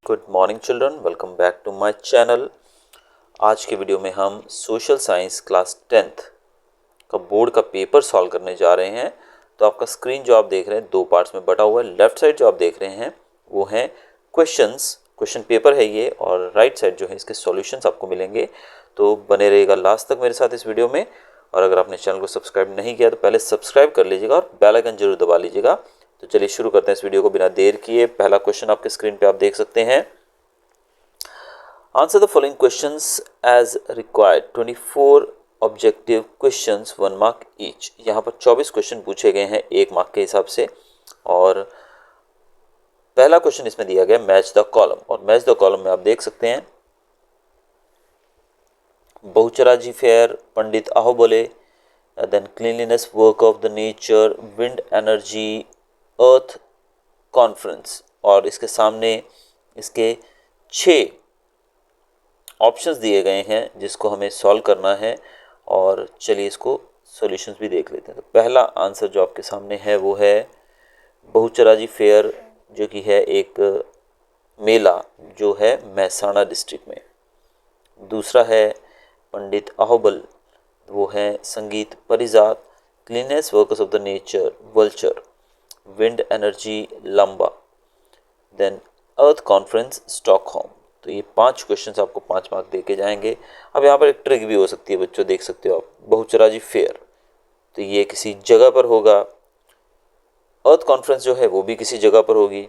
Good morning children, welcome back to my channel. आज के video में हम सोशल साइंस क्लास 10th का बोर्ड का पेपर सॉल्व करने जा रहे हैं। तो आपका स्क्रीन जो आप देख रहे हैं 2 पार्ट्स में बटा हुआ है। लेफ्ट साइड जो आप देख रहे हैं वो है क्वेश्चन पेपर है ये, और राइट साइड जो है इसके सॉल्यूशंस आपको मिलेंगे। तो बने रहेगा लास्ट तक मेरे साथ इस वीडियो में। और अगर आपने चैनल को सब्सक्राइब नहीं किया तो पहले सब्सक्राइब कर लीजिएगा और बेल आइकन जरूर दबा लीजिएगा। तो चलिए शुरू करते हैं इस वीडियो को बिना देर किए। पहला क्वेश्चन आपके स्क्रीन पे आप देख सकते हैं। Answer the following questions as required. 24 objective questions 1 mark each. यहाँ पर 24 क्वेश्चन पूछे गए हैं 1 मार्क के हिसाब से। और पहला क्वेश्चन इसमें दिया गया मैच द कॉलम, और मैच द कॉलम में आप देख सकते हैं Bahucharaji fair, Pandit Ahobale, then cleanliness work of the nature, wind energy, earth conference. और इसके सामने इसके 6 ऑप्शंस दिए गए हैं जिसको हमें सॉल्व करना है। और चलिए इसको सॉल्यूशंस भी देख लेते हैं। तो पहला आंसर जो आपके सामने है वो है बहुचराजी फेयर, जो कि है एक मेला जो है महसाणा डिस्ट्रिक्ट में। दूसरा है पंडित आहोबल, वो है Sangeet Parijat, cleanliness workers of the nature vulture, wind energy Lamba, then earth conference Stockholm. तो ये 5 क्वेश्चंस आपको 5 मार्क दे के जाएंगे। अब यहाँ पर एक ट्रिक भी हो सकती है बच्चों, देख सकते हो आप। बहुचराजी फेयर तो ये किसी जगह पर होगा, अर्थ कॉन्फ्रेंस जो है वो भी किसी जगह पर होगी,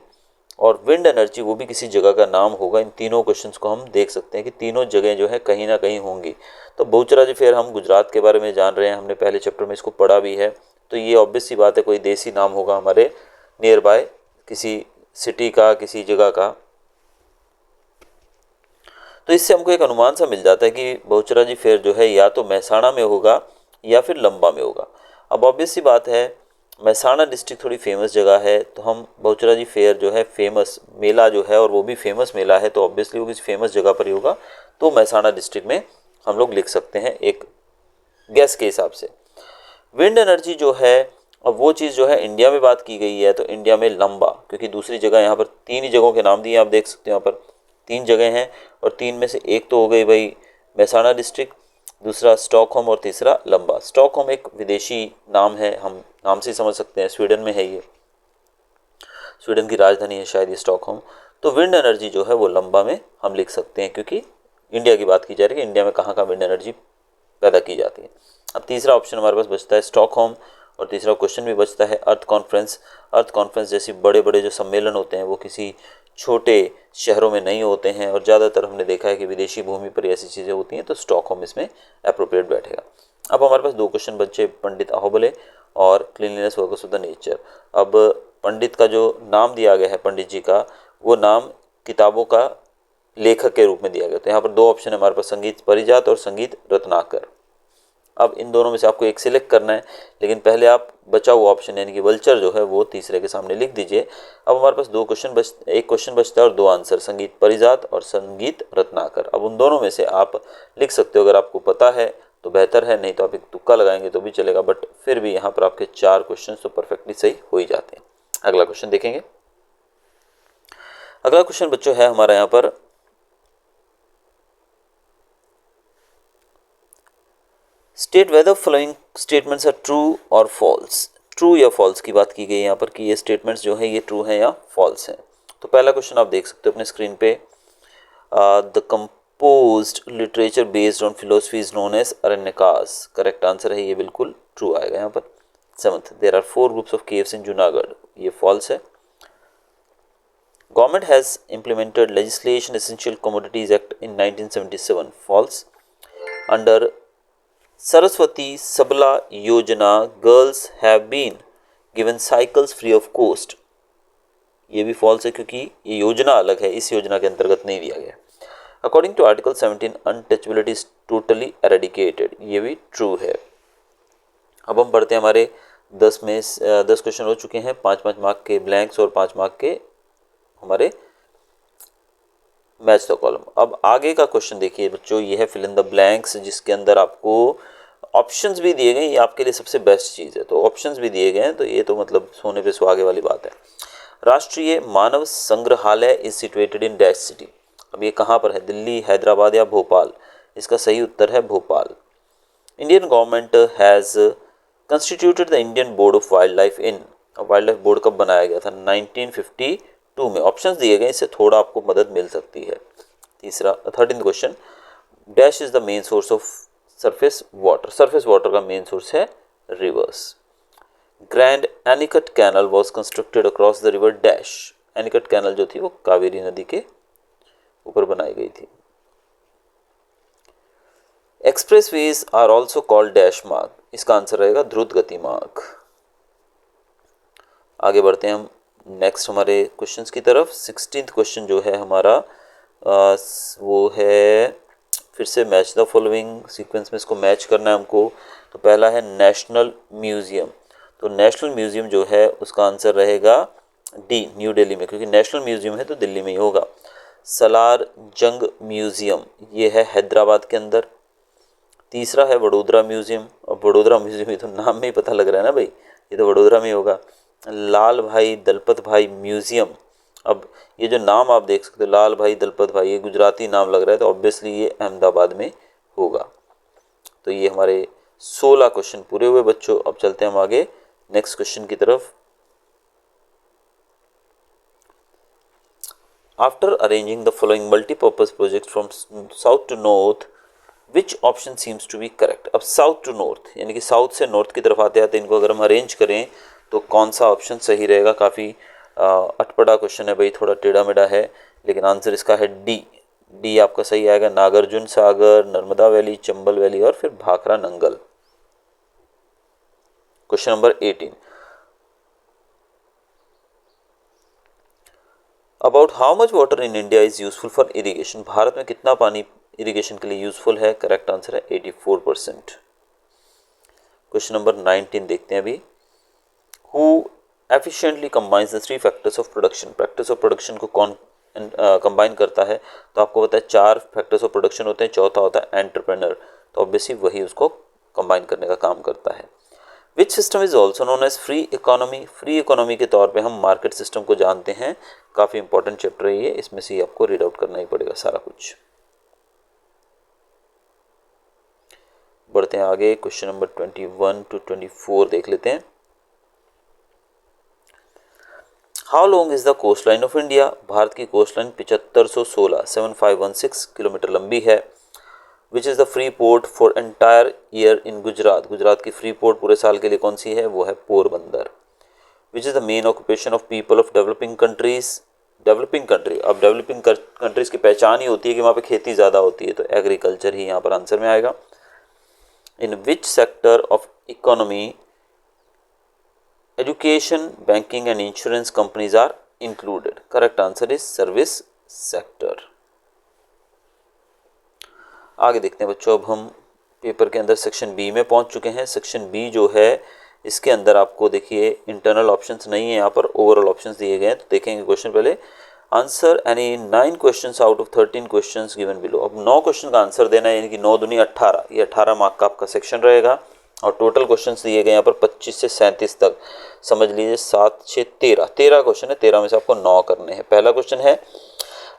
और विंड एनर्जी वो भी किसी जगह का नाम होगा। इन तीनों क्वेश्चंस को हम देख सकते हैं कि तीनों जगह जो है कहीं ना कहीं होंगी। तो बहुचराजी फेयर हम गुजरात के बारे में जान रहे हैं, हमने पहले चैप्टर में इसको पढ़ा भी है। तो ये ऑब्वियस सी बात है, कोई देसी नाम होगा हमारे नियर बाय, किसी सिटी का, किसी जगह का। तो इससे हमको एक अनुमान सा मिल जाता है कि बहुचराजी फेयर जो है या तो महसाणा में होगा या फिर लंबा में होगा। अब ऑब्वियस सी बात है, महसाणा डिस्ट्रिक्ट थोड़ी फेमस जगह है, तो हम बहुचराजी फेयर जो है फेमस मेला जो है, और वो भी फेमस मेला है, तो ऑब्वियसली वो किसी फेमस जगह पर ही होगा। तो महसाणा डिस्ट्रिक्ट में हम लोग लिख सकते हैं एक गैस के हिसाब से। विंड एनर्जी जो है, अब वो चीज़ जो है इंडिया में बात की गई है, तो इंडिया में लंबा, क्योंकि दूसरी जगह यहाँ पर 3 ही जगहों के नाम दिए आप देख सकते हो। यहाँ पर 3 जगह हैं, और 3 में से एक तो हो गई भाई महसाणा डिस्ट्रिक्ट, दूसरा स्टॉकहोम, और तीसरा लंबा। स्टॉकहोम एक विदेशी नाम है, हम नाम से समझ सकते हैं, स्वीडन में है ये, स्वीडन की राजधानी है शायद ये स्टॉकहोम। तो विंड एनर्जी जो है वो लंबा में हम लिख सकते हैं, क्योंकि इंडिया की बात की जा रही है कि इंडिया में कहाँ कहाँ विंड एनर्जी पैदा की जाती है। अब तीसरा ऑप्शन हमारे पास बचता है स्टॉकहोम, और तीसरा क्वेश्चन भी बचता है अर्थ कॉन्फ्रेंस। अर्थ कॉन्फ्रेंस जैसी बड़े बड़े जो सम्मेलन होते हैं वो किसी छोटे शहरों में नहीं होते हैं, और ज़्यादातर हमने देखा है कि विदेशी भूमि पर ऐसी चीज़ें होती हैं, तो स्टॉकहोम इसमें अप्रोप्रिएट बैठेगा। अब हमारे पास 2 क्वेश्चन बचे, पंडित आहोबले और cleanliness workers of the nature. अब पंडित का जो नाम दिया गया है, पंडित जी का, वो नाम किताबों का लेखक के रूप में दिया गया। तो यहाँ पर 2 ऑप्शन है हमारे पास, संगीत परिजात और संगीत रत्नाकर। अब इन दोनों में से आपको एक सिलेक्ट करना है, लेकिन पहले आप बचा हुआ ऑप्शन यानी कि वल्चर जो है वो तीसरे के सामने लिख दीजिए। अब हमारे पास 2 क्वेश्चन एक क्वेश्चन बचता है और 2 आंसर, संगीत परिजात और संगीत रत्नाकर। अब उन दोनों में से आप लिख सकते हो, अगर आपको पता है तो बेहतर है, नहीं तो आप एक तुक्का लगाएंगे तो भी चलेगा, बट फिर भी यहाँ पर आपके 4 क्वेश्चन तो परफेक्टली सही हो ही जाते हैं। अगला क्वेश्चन देखेंगे। अगला क्वेश्चन बच्चों है हमारा यहाँ पर, state whether following statements are true और फॉल्स। ट्रू या फॉल्स की बात की गई है यहाँ पर कि ये स्टेटमेंट्स जो है ये ट्रू हैं या फॉल्स हैं। तो पहला क्वेश्चन आप देख सकते हो अपने स्क्रीन पे, the composed literature based on philosophy is known as Aranyakas. Correct answer है ये, बिल्कुल ट्रू आएगा यहाँ पर। 7th, there are 4 groups of caves in Junagadh. ये फॉल्स है। Government has implemented legislation essential commodities act in 1977। False. Under Saraswati Sabla Yojana girls have been given cycles free of cost. ये भी फॉल्स है, क्योंकि ये योजना अलग है, इस योजना के अंतर्गत नहीं दिया गया। According to article 17 untouchability is totally eradicated. ये भी ट्रू है। अब हम बढ़ते हैं, हमारे 10 में 10 क्वेश्चन हो चुके हैं, 5-5 मार्क के ब्लैंक्स और 5 मार्क के हमारे मैच द कॉलम। अब आगे का क्वेश्चन देखिए बच्चों, ये है फिल इन द ब्लैंक्स, जिसके अंदर आपको ऑप्शंस भी दिए गए। ये आपके लिए सबसे बेस्ट चीज़ है, तो ऑप्शंस भी दिए गए हैं, तो ये तो मतलब सोने पे सुहागे वाली बात है। राष्ट्रीय मानव संग्रहालय is situated in dash city. अब ये कहाँ पर है, दिल्ली, हैदराबाद या भोपाल? इसका सही उत्तर है Bhopal. Indian government has constituted the Indian board of wildlife in. Wild life board कब बनाया गया था? 1952 में। ऑप्शंस दिए गए, इससे थोड़ा आपको मदद मिल सकती है। 13th question, dash is the main source of surface water. Surface water का मेन सोर्स है rivers. Grand anicut canal was constructed across the river dash. Anicut canal जो थी वो कावेरी नदी के ऊपर बनाई गई थी। Expressways are also called dash मार्ग। इसका आंसर रहेगा द्रुत गति मार्ग। आगे बढ़ते हैं हम नेक्स्ट हमारे क्वेश्चंस की तरफ। 16th क्वेश्चन जो है हमारा वो है फिर से मैच द फॉलोइंग सीक्वेंस में इसको मैच करना है हमको। तो पहला है नेशनल म्यूजियम। तो नेशनल म्यूजियम जो है उसका आंसर रहेगा डी, न्यू दिल्ली में, क्योंकि नेशनल म्यूजियम है तो दिल्ली में ही होगा। सलार जंग म्यूजियम, ये है हैदराबाद के अंदर। तीसरा है वडोदरा म्यूजियम। और वडोदरा म्यूजियम ये तो नाम में ही पता लग रहा है ना भाई, ये तो वडोदरा में ही होगा। लाल भाई दलपत भाई म्यूजियम, अब ये जो नाम आप देख सकते हो लाल भाई दलपत भाई, ये गुजराती नाम लग रहा है तो ऑब्वियसली ये अहमदाबाद में होगा। तो ये हमारे 16 क्वेश्चन पूरे हुए बच्चों। अब चलते हैं हम आगे नेक्स्ट क्वेश्चन की तरफ। After arranging the following multipurpose project from south to north which option seems to be correct. अब साउथ टू नॉर्थ यानी कि साउथ से नॉर्थ की तरफ आते आते इनको अगर हम अरेंज करें तो कौन सा ऑप्शन सही रहेगा? काफ़ी अटपटा क्वेश्चन है भाई, थोड़ा टेढ़ा मेढ़ा है, लेकिन आंसर इसका है डी। डी आपका सही आएगा। नागार्जुन सागर, नर्मदा वैली, चंबल वैली और फिर Bhakra Nangal. Question number 18, about how much water in India is useful for irrigation. Bharat में कितना पानी इरिगेशन के लिए यूजफुल है? करेक्ट आंसर है 84%। क्वेश्चन नंबर 19 देखते हैं अभी। Who efficiently combines the three factors of production. Factors of production को कौन कंबाइन करता है? तो आपको पता है 4 फैक्टर्स ऑफ प्रोडक्शन होते हैं, चौथा होता है एंटरप्रेन्योर, तो ऑब्वियसली वही उसको कंबाइन करने का काम करता है। Which system is also known as free economy. Free economy के तौर पे हम मार्केट सिस्टम को जानते हैं। काफ़ी इंपॉर्टेंट चैप्टर है ये, इसमें से आपको रीड आउट करना ही पड़ेगा सारा कुछ। बढ़ते हैं आगे, क्वेश्चन नंबर 21 टू 24 देख लेते हैं। How long is the coastline of India. Bharat की कोस्ट लाइन 7516 किलोमीटर लंबी है। Which is the free port for entire year in Gujarat. Gujarat की फ्री पोर्ट पूरे साल के लिए कौन सी है? वो है पोरबंदर। विच is the main occupation of people of developing countries. Developing country, अब डेवलपिंग कंट्रीज की पहचान ही होती है कि वहाँ पे खेती ज़्यादा होती है, तो एग्रीकल्चर ही यहाँ पर आंसर में आएगा। In which sector of economy education, banking and insurance companies are included. Correct answer is service sector. आगे देखते हैं बच्चों, अब हम पेपर के अंदर सेक्शन बी में पहुंच चुके हैं। सेक्शन बी जो है इसके अंदर आपको देखिए इंटरनल ऑप्शंस नहीं है, यहाँ पर ओवरऑल ऑप्शंस दिए गए हैं। तो देखेंगे क्वेश्चन पहले, answer any 9 questions out of 13 questions given below. अब 9 क्वेश्चन का आंसर देना है, यानी कि 9 दूनी 18, ये 18 मार्क का आपका सेक्शन रहेगा। और टोटल क्वेश्चंस दिए गए यहाँ पर 25 से 37 तक, समझ लीजिए 7 6 13 क्वेश्चन है, 13 में से आपको 9 करने हैं। पहला क्वेश्चन है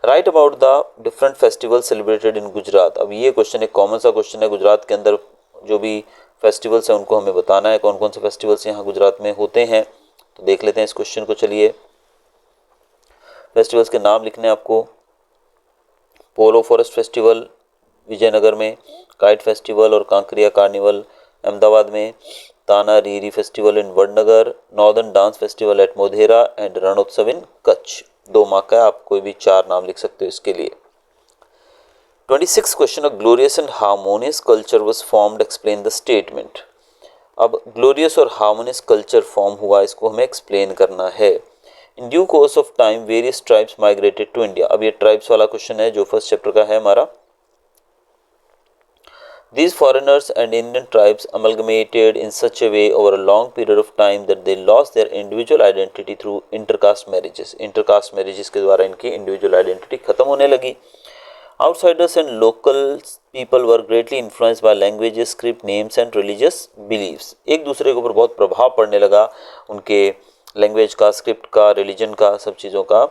right about the different festival celebrated in Gujarat. अब ये क्वेश्चन एक कॉमन सा क्वेश्चन है, गुजरात के अंदर जो भी फेस्टिवल्स हैं उनको हमें बताना है, कौन कौन से फेस्टिवल्स यहाँ गुजरात में होते हैं। तो देख लेते हैं इस क्वेश्चन को। चलिए, फेस्टिवल्स के नाम लिखने हैं आपको। पोलो फॉरेस्ट फेस्टिवल विजयनगर में, काइट फेस्टिवल और कांकरिया कार्निवल अहमदाबाद में, Tana Riri festival in Vadnagar, northern dance festival at Modhera and Rannotsav in Kutch. 2 mark का, आप कोई भी 4 नाम लिख सकते हो इसके लिए। 26 question, a glorious and harmonious culture was formed, explain the statement. अब ग्लोरियस और हार्मोनियस कल्चर फॉर्म हुआ, इसको हमें एक्सप्लेन करना है। In due course of time various tribes migrated to India. अब ये ट्राइब्स वाला क्वेश्चन है जो फर्स्ट चैप्टर का है हमारा। These foreigners and Indian tribes amalgamated in such a way over a long period of time that they lost their individual identity through intercaste marriages. Intercaste marriages के द्वारा इनकी individual identity खत्म होने लगी। Outsiders and local people were greatly influenced by languages, script, names and religious beliefs. एक दूसरे के ऊपर बहुत प्रभाव पड़ने लगा उनके लैंग्वेज का, स्क्रिप्ट का, रिलीजन का, सब चीज़ों का।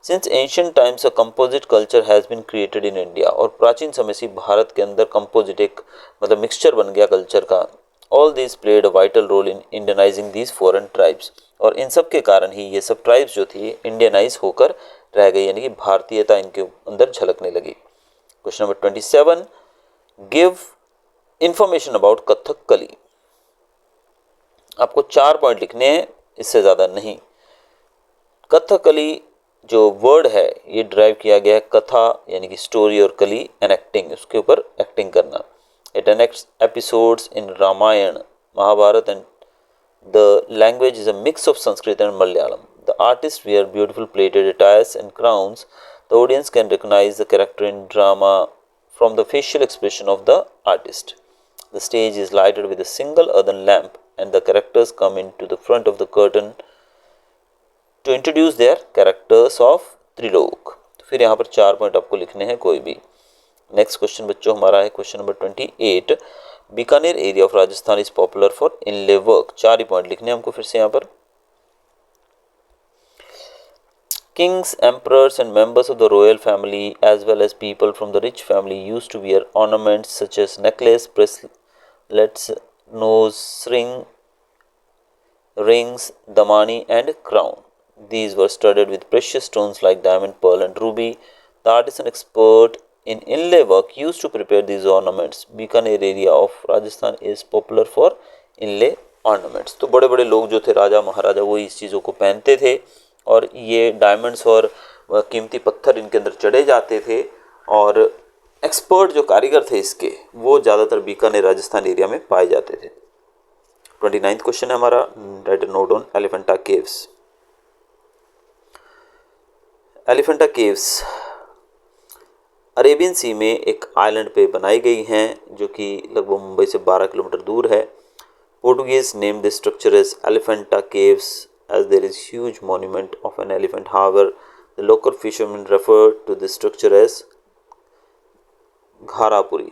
Since ancient times a composite culture has been created in India, और प्राचीन समय से भारत के अंदर कंपोजिट एक मतलब मिक्सचर बन गया कल्चर का। All this played a vital role in Indianizing these foreign tribes, और इन सब के कारण ही ये सब ट्राइब्स जो थी इंडियनाइज होकर रह गई, यानी कि भारतीयता इनके अंदर झलकने लगी। Question number 27, give information about Kathakali. आपको 4 पॉइंट लिखने हैं, इससे ज़्यादा नहीं। कथकली जो वर्ड है ये ड्राइव किया गया है कथा यानी कि स्टोरी, और कली एनेक्टिंग, उसके ऊपर एक्टिंग करना। It enacts episodes in Ramayana, Mahabharata, and the language is a mix of Sanskrit and Malayalam. The artist wear beautiful plated attires and crowns. The audience can recognize the character in drama from the facial expression of the artist. The stage is lighted with a single earthen lamp, and the characters come into the front of the curtain to introduce their characters of Trilok. तो फिर यहाँ पर 4 point आपको लिखने हैं कोई भी। Next question बच्चों हमारा है question number 28, Bikaner area of Rajasthan is popular for inlay work. 4 he point लिखने हैं हमको फिर से यहाँ पर। Kings, emperors, and members of the royal family, as well as people from the rich family, used to wear ornaments such as necklace, bracelets, nose ring, rings, damani, and crown. These were studded with precious stones like diamond, pearl, and ruby. The artisan expert in inlay work used to prepare these ornaments. Bikaner area of Rajasthan is popular for inlay ornaments. तो बड़े बड़े लोग जो थे, राजा महाराजा, वो इस चीज़ों को पहनते थे, और ये डायमंड्स और कीमती पत्थर इनके अंदर चढ़े जाते थे, और एक्सपर्ट जो कारीगर थे इसके, वो ज़्यादातर बीकानेर राजस्थान एरिया में पाए जाते थे। 29th क्वेश्चन है हमारा, write a note on Elephanta caves. Elephanta caves Arabian sea में एक आइलैंड पे बनाई गई हैं, जो कि लगभग मुंबई से 12 किलोमीटर दूर है। Portuguese name this structure as Elephanta caves as there is huge monument of an elephant. However, the local fishermen refer to this structure as Gharapuri.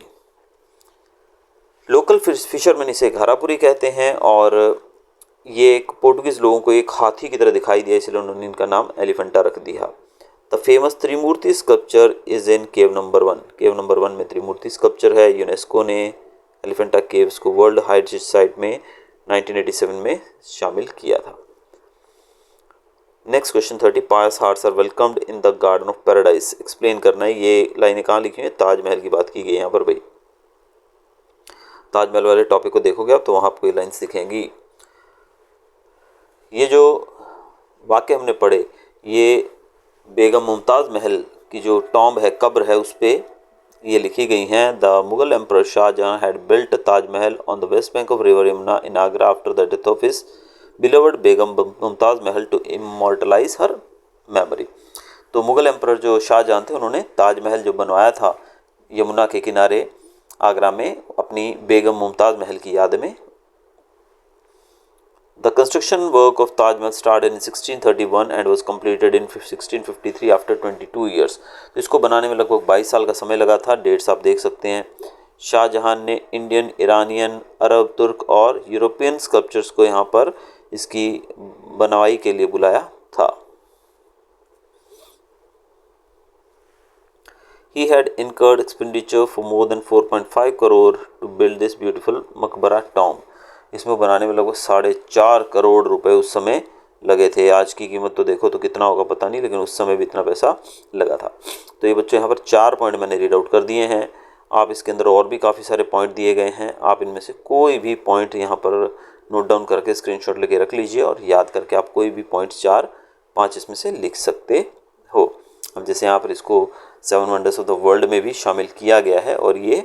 Local fisherman इसे घारापुरी कहते हैं, और ये एक पोर्टुगीज लोगों को एक हाथी की तरह दिखाई दिया, इसलिए उन्होंने इनका नाम एलिफेंटा रख दिया। The famous Trimurti sculpture is in cave number 1। Cave number 1 में त्रिमूर्ति स्कल्पचर है। यूनेस्को ने एलिफेंटा केव्स को वर्ल्ड हेरिटेज साइट में 1987 में शामिल किया था। Next question 30, pious hearts are welcomed in the garden of paradise. Explain करना है, ये लाइनें कहाँ लिखी हैं, ताजमहल की बात की गई है यहाँ पर। भाई ताजमहल वाले टॉपिक को देखोगे आप तो वहाँ आपको ये लाइन्स दिखेंगी। ये जो वाक्य हमने पढ़े, ये बेगम मुमताज़ महल की जो टॉम्ब है, कब्र है, उस पर ये लिखी गई हैं। The Mughal emperor Shahjahan had built Taj Mahal on the west bank of river Yamuna in Agra after the death of his beloved begum Mumtaz Mahal to इमॉर्टलाइज her memory. तो मुगल एम्परर जो शाहजहां थे, उन्होंने ताजमहल जो बनवाया था यमुना के किनारे आगरा में, अपनी बेगम मुमताज़ महल की याद में। The construction work of Taj Mahal started in 1631 and was completed in 1653 after 22 years. तो इसको बनाने में लगभग 22 साल का समय लगा था। डेट्स आप देख सकते हैं। शाहजहां ने इंडियन, ईरानियन, अरब, तुर्क और यूरोपियन स्कल्पचर्स को यहाँ पर इसकी बनवाई के लिए बुलाया था। He had incurred expenditure for more than 4.5 crore to build this beautiful मकबरा टॉम्ब। इसमें बनाने में लगभग 4.5 करोड़ रुपए उस समय लगे थे। आज की कीमत तो देखो तो कितना होगा पता नहीं, लेकिन उस समय भी इतना पैसा लगा था। तो ये बच्चों यहाँ पर 4 पॉइंट मैंने रीड आउट कर दिए हैं। आप इसके अंदर और भी काफ़ी सारे पॉइंट दिए गए हैं, आप इनमें से कोई भी पॉइंट यहाँ पर नोट डाउन करके स्क्रीनशॉट लेके रख लीजिए, और याद करके आप कोई भी पॉइंट 4-5 इसमें से लिख सकते हो। अब जैसे यहाँ पर इसको 7 वंडर्स ऑफ द वर्ल्ड में भी शामिल किया गया है, और ये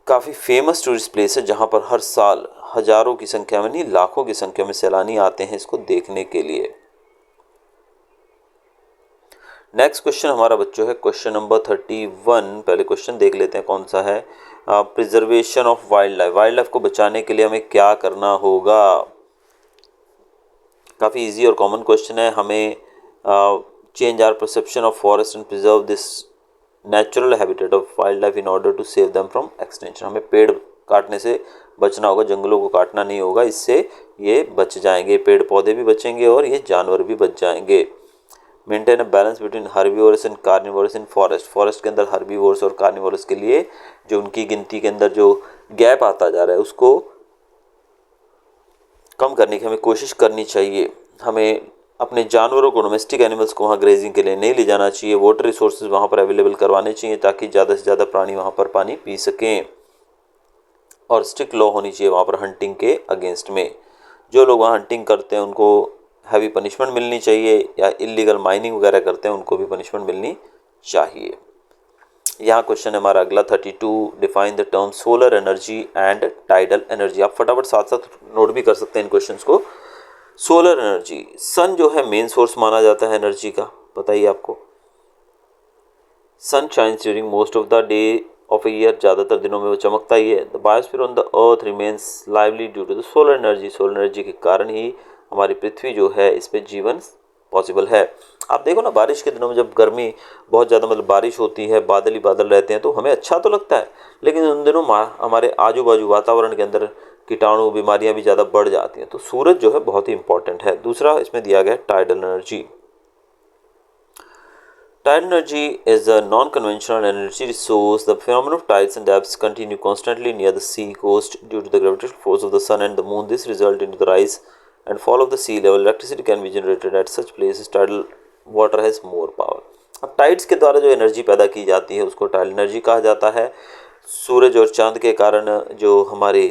काफ़ी फेमस टूरिस्ट प्लेस है, जहाँ पर हर साल हज़ारों की संख्या में नहीं, लाखों की संख्या में सैलानी आते हैं इसको देखने के लिए। नेक्स्ट क्वेश्चन हमारा बच्चों है क्वेश्चन नंबर 31। पहले क्वेश्चन देख लेते हैं कौन सा है। Preservation of wild life. Wild life को बचाने के लिए हमें क्या करना होगा। काफ़ी इजी और कॉमन क्वेश्चन है। हमें change our perception of forest and preserve this natural habitat of wildlife in order to save them from extinction. हमें पेड़ काटने से बचना होगा, जंगलों को काटना नहीं होगा, इससे ये बच जाएंगे, पेड़ पौधे भी बचेंगे और ये जानवर भी बच जाएंगे। Maintain a balance between herbivorous and carnivorous in forest, forest के अंदर हर्बीवोरस और कार्निवोरस के लिए जो उनकी गिनती के अंदर जो गैप आता जा रहा है उसको कम करने की हमें कोशिश करनी चाहिए। हमें अपने जानवरों को, डोमेस्टिक एनिमल्स को वहाँ ग्रेजिंग के लिए नहीं ले जाना चाहिए। वाटर रिसोर्सेज वहाँ पर अवेलेबल करवाने चाहिए ताकि ज़्यादा से ज़्यादा प्राणी वहाँ पर पानी पी सकें। और स्ट्रिक्ट लॉ होनी चाहिए वहाँ पर हंटिंग के अगेंस्ट में। जो लोग वहाँ हंटिंग करते हैं उनको हैवी पनिशमेंट मिलनी चाहिए, या इलीगल माइनिंग वगैरह करते हैं उनको भी पनिशमेंट मिलनी चाहिए। यहाँ क्वेश्चन है हमारा अगला 32, define the term solar energy and tidal energy. आप फटाफट साथ साथ नोट भी कर सकते हैं इन क्वेश्चंस को। सोलर एनर्जी, सन जो है मेन सोर्स माना जाता है एनर्जी का, बताइए आपको। Sun shines during most of the day of a year, ज़्यादातर दिनों में वो चमकता ही है। The biosphere on the earth remains lively due to the solar energy, solar energy के कारण ही हमारी पृथ्वी जो है इस पर जीवन पॉसिबल है। आप देखो ना, बारिश के दिनों में जब गर्मी बहुत ज़्यादा, मतलब बारिश होती है, बादल ही बादल रहते हैं, तो हमें अच्छा तो लगता है, लेकिन उन दिनों हमारे आजू बाजू वातावरण के अंदर कीटाणु बीमारियां भी ज़्यादा बढ़ जाती हैं। तो सूरज जो है बहुत ही इंपॉर्टेंट है। दूसरा इसमें दिया गया है tidal energy. Tide energy is a non-conventional energy source. The phenomenon of tides and depths continue constantly near the sea coast due to the gravitational force of the sun and the moon. This result into the rise and fall of the sea level. Electricity can be generated at such places. Tidal water has more power. अब tides के द्वारा जो energy पैदा की जाती है उसको tidal energy कहा जाता है। सूरज और चांद के कारण जो हमारे